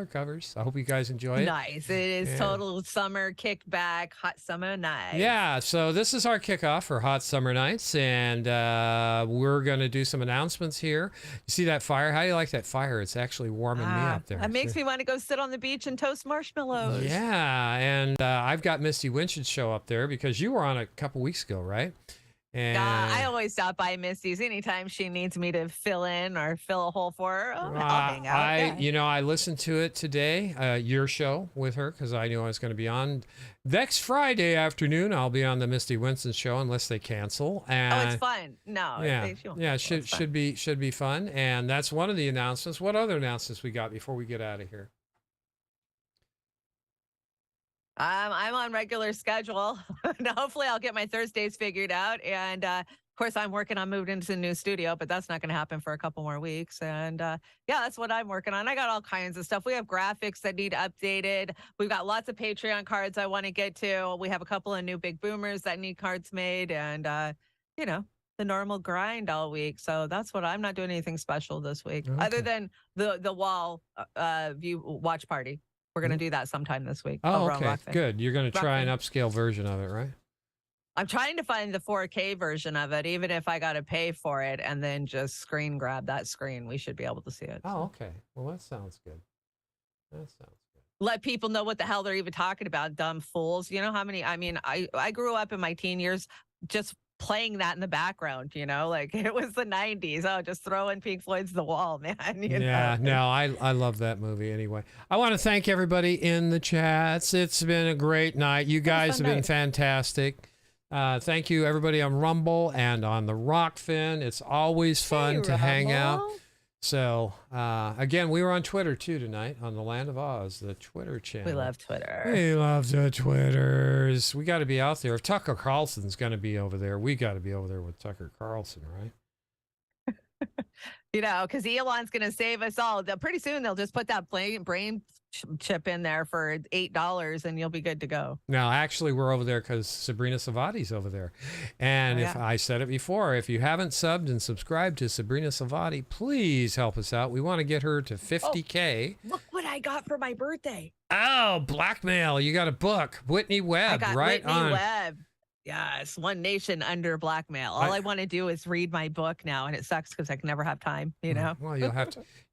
covers. I hope you guys enjoy it. Nice. It is Yeah. total summer kickback, hot summer night. Yeah, so this is our kickoff for Hot Summer Nights, and we're going to do some announcements here. You see that fire? How do you like that fire? It's actually warming me up there. It makes me want to go sit on the beach and toast marshmallows. Yeah, and I've got Misty Winch's show up there because you were on a couple weeks ago, right? And I always stop by Misty's anytime she needs me to fill in or fill a hole for her. I'll hang out. I listened to it today, your show with her, because I knew I was going to be on next Friday afternoon. I'll be on the Misty Winston show unless they cancel. And it's fun. No, should be fun. And that's one of the announcements. What other announcements we got before we get out of here? I'm on regular schedule. Hopefully I'll get my Thursdays figured out. And of course, I'm working on moving into the new studio, but that's not going to happen for a couple more weeks. And that's what I'm working on. I got all kinds of stuff. We have graphics that need updated. We've got lots of Patreon cards I want to get to. We have a couple of new big boomers that need cards made. And, the normal grind all week. So that's what I'm not doing anything special this week, other than the wall view watch party. We're going to do that sometime this week. Oh, okay. Good. You're going to try an upscale version of it, right? I'm trying to find the 4K version of it, even if I got to pay for it and then just screen grab that screen. We should be able to see it. Oh, okay. Well, that sounds good. Let people know what the hell they're even talking about, dumb fools. You know how many, I grew up in my teen years just playing that in the background, like it was the 90s. Oh, just throwing Pink Floyd's The Wall, man. I love that movie anyway. I want to thank everybody in the chats. It's been a great night. You guys have been fantastic. Thank you, everybody on Rumble and on the Rockfin. It's always fun to hang out. So, again, we were on Twitter, too, tonight on the Land of Oz, the Twitter channel. We love Twitter. We love the Twitters. We got to be out there. If Tucker Carlson's going to be over there, we got to be over there with Tucker Carlson, right? Because Elon's going to save us all. Pretty soon, they'll just put that brain chip in there for $8 and you'll be good to go. Now, actually, we're over there because Sabrina Savati's over there. And if I said it before, if you haven't subbed and subscribed to Sabrina Savati, please help us out. We want to get her to 50K. Look what I got for my birthday. Oh, blackmail. You got a book. Whitney Webb, I got right Whitney on. Webb. Yes, One Nation Under Blackmail. All I want to do is read my book now, and it sucks because I can never have time, Well,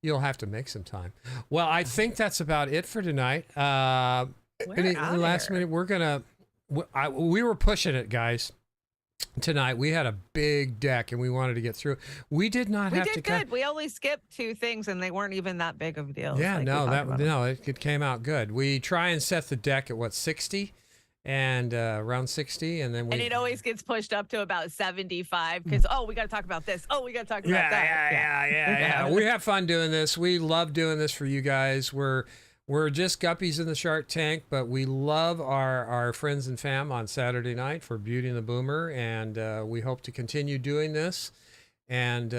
you'll have to make some time. Well, I think that's about it for tonight. Last minute, we were pushing it, guys. Tonight we had a big deck and we wanted to get through. We did not have to. We did good. We only skipped 2 things and they weren't even that big of a deal. Yeah, it came out good. We try and set the deck at 60. and around 60, and then and it always gets pushed up to about 75 because we got to talk about this. We got to talk about that. Yeah. We have fun doing this. We love doing this for you guys. We're just guppies in the Shark Tank, but we love our friends and fam on Saturday night for Beauty and the Boomer, and we hope to continue doing this. And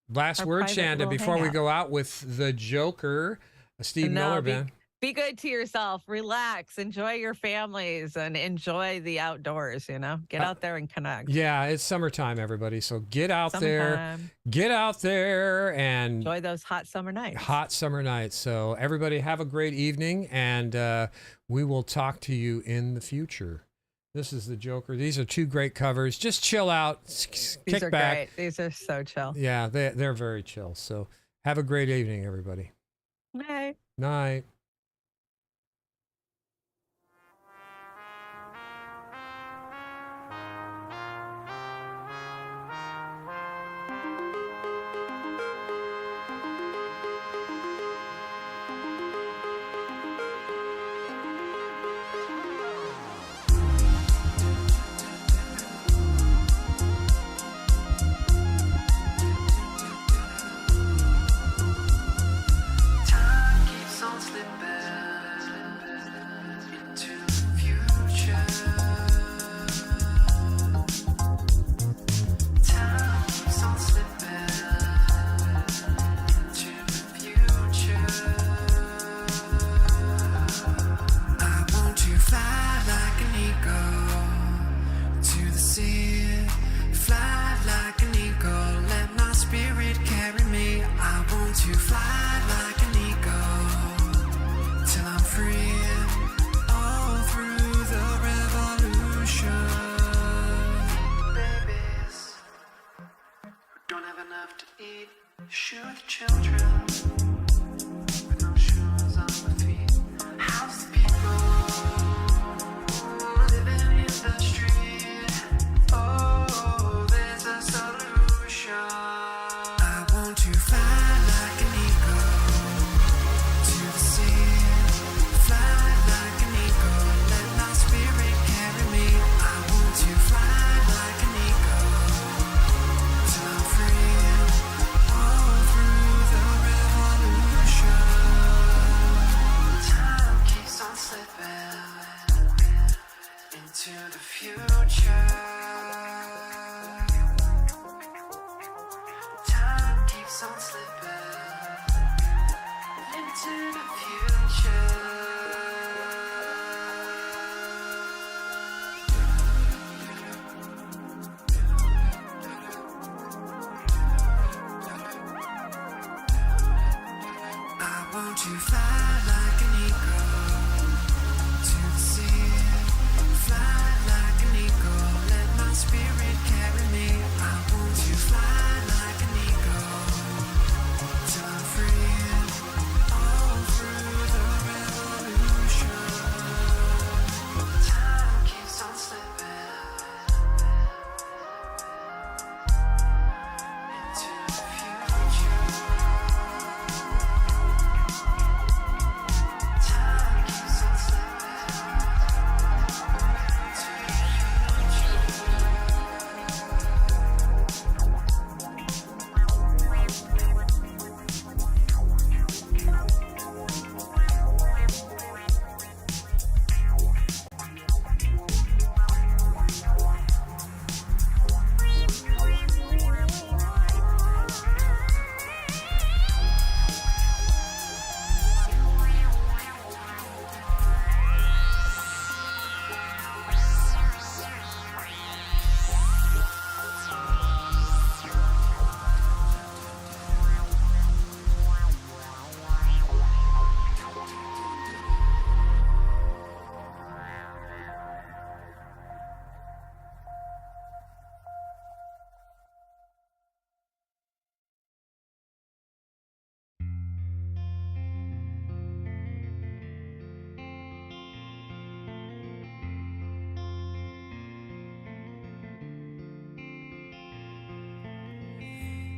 last word, Chanda, before we go out with the Joker, Steve Miller Band. Be good to yourself. Relax. Enjoy your families and enjoy the outdoors, Get out there and connect. Yeah, it's summertime, everybody. So get out there. Get out there and enjoy those hot summer nights. So everybody have a great evening, and we will talk to you in the future. This is the Joker. These are 2 great covers. Just chill out. These are back. Great. These are so chill. Yeah, they're very chill. So have a great evening, everybody. Night. Night.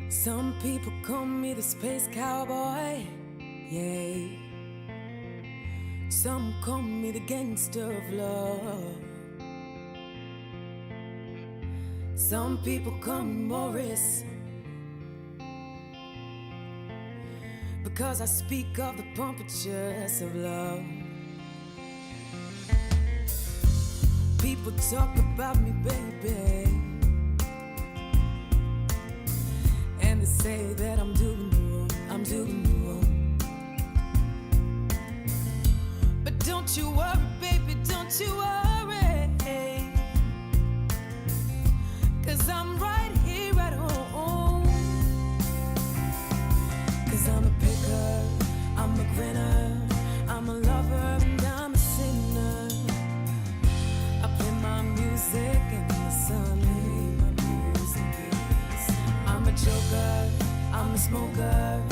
Some people call me the space cowboy, yay. Some call me the gangster of love. Some people call me Morris, because I speak of the pumpetures of love. People talk about me, baby, and they say that I'm doing the wrong, I'm doing the wrong. But don't you worry, baby, don't you worry, 'cause I'm right here at home. 'Cause I'm a picker, I'm a grinner, I'm a lover, and I'm a sinner. I play my music in the sun. I'm a joker, I'm a smoker,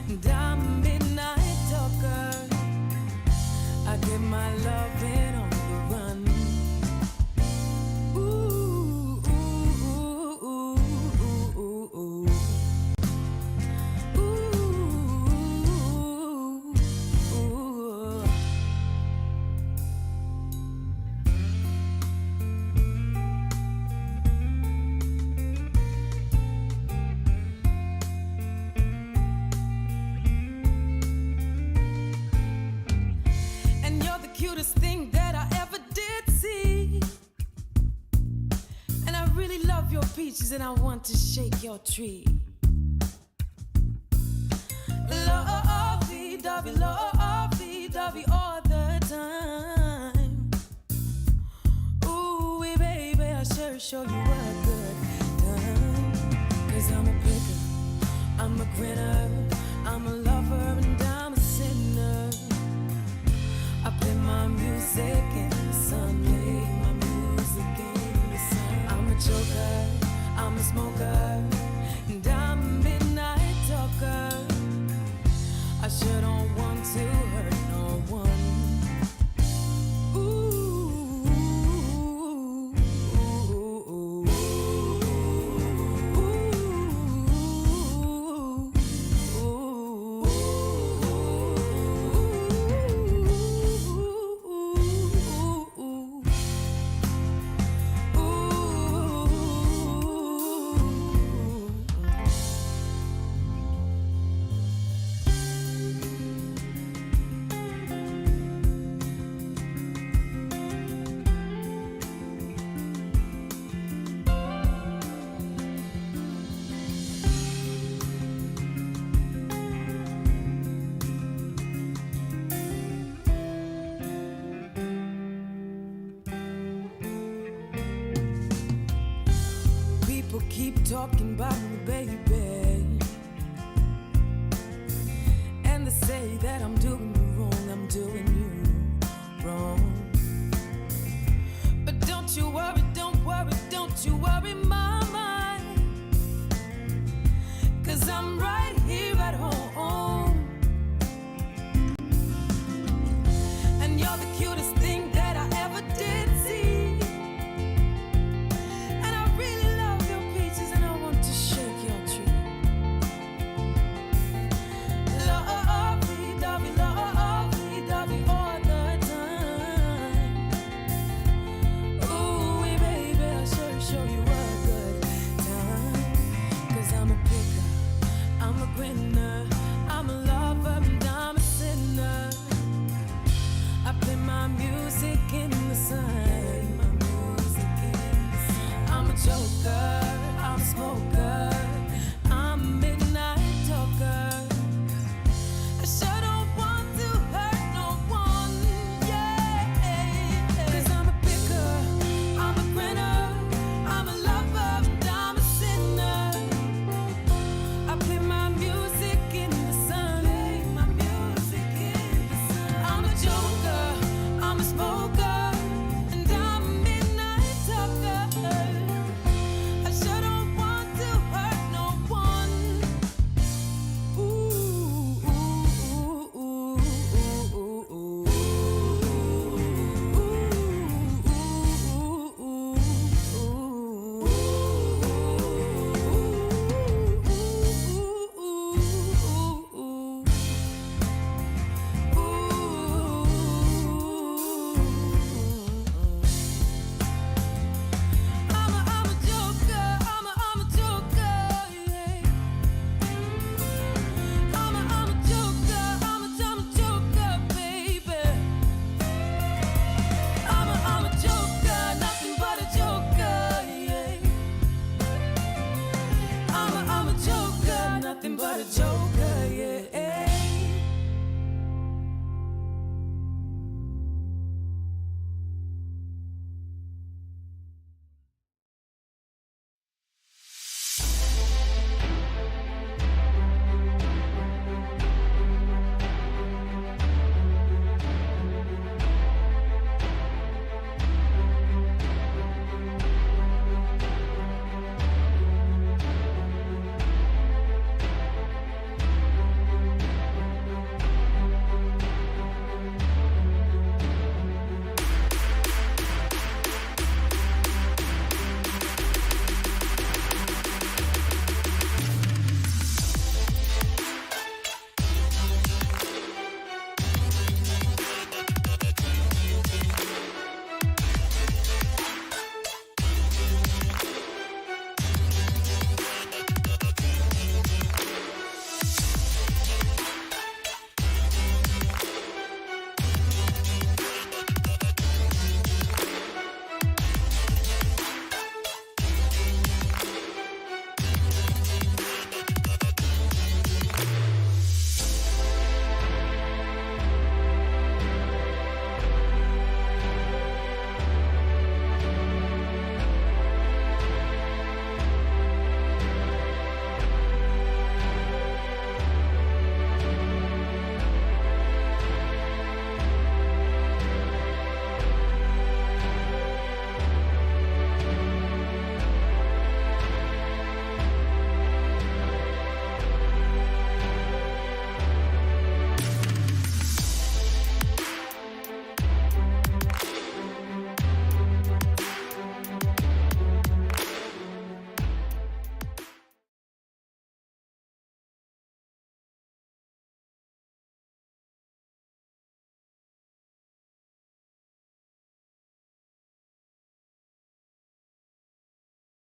and I'm a midnight talker. I get my loving on the run. Ooh, ooh, ooh, ooh, ooh, ooh. And you're the cutest thing that I ever did see. And I really love your peaches, and I want to shake your tree. Lovey-dovey, lovey-dovey all the time. Ooh, baby, I sure show you a good time. 'Cause I'm a picker, I'm a grinner, I'm a lover, and I'm a sinner. I play my music in the sun, play my music in the sun. I'm a joker, I'm a smoker, and I'm a midnight talker. I sure don't want to hurt no one. Ooh, ooh, ooh, ooh, People keep talking about me, baby, and they say that I'm doing the wrong, I'm doing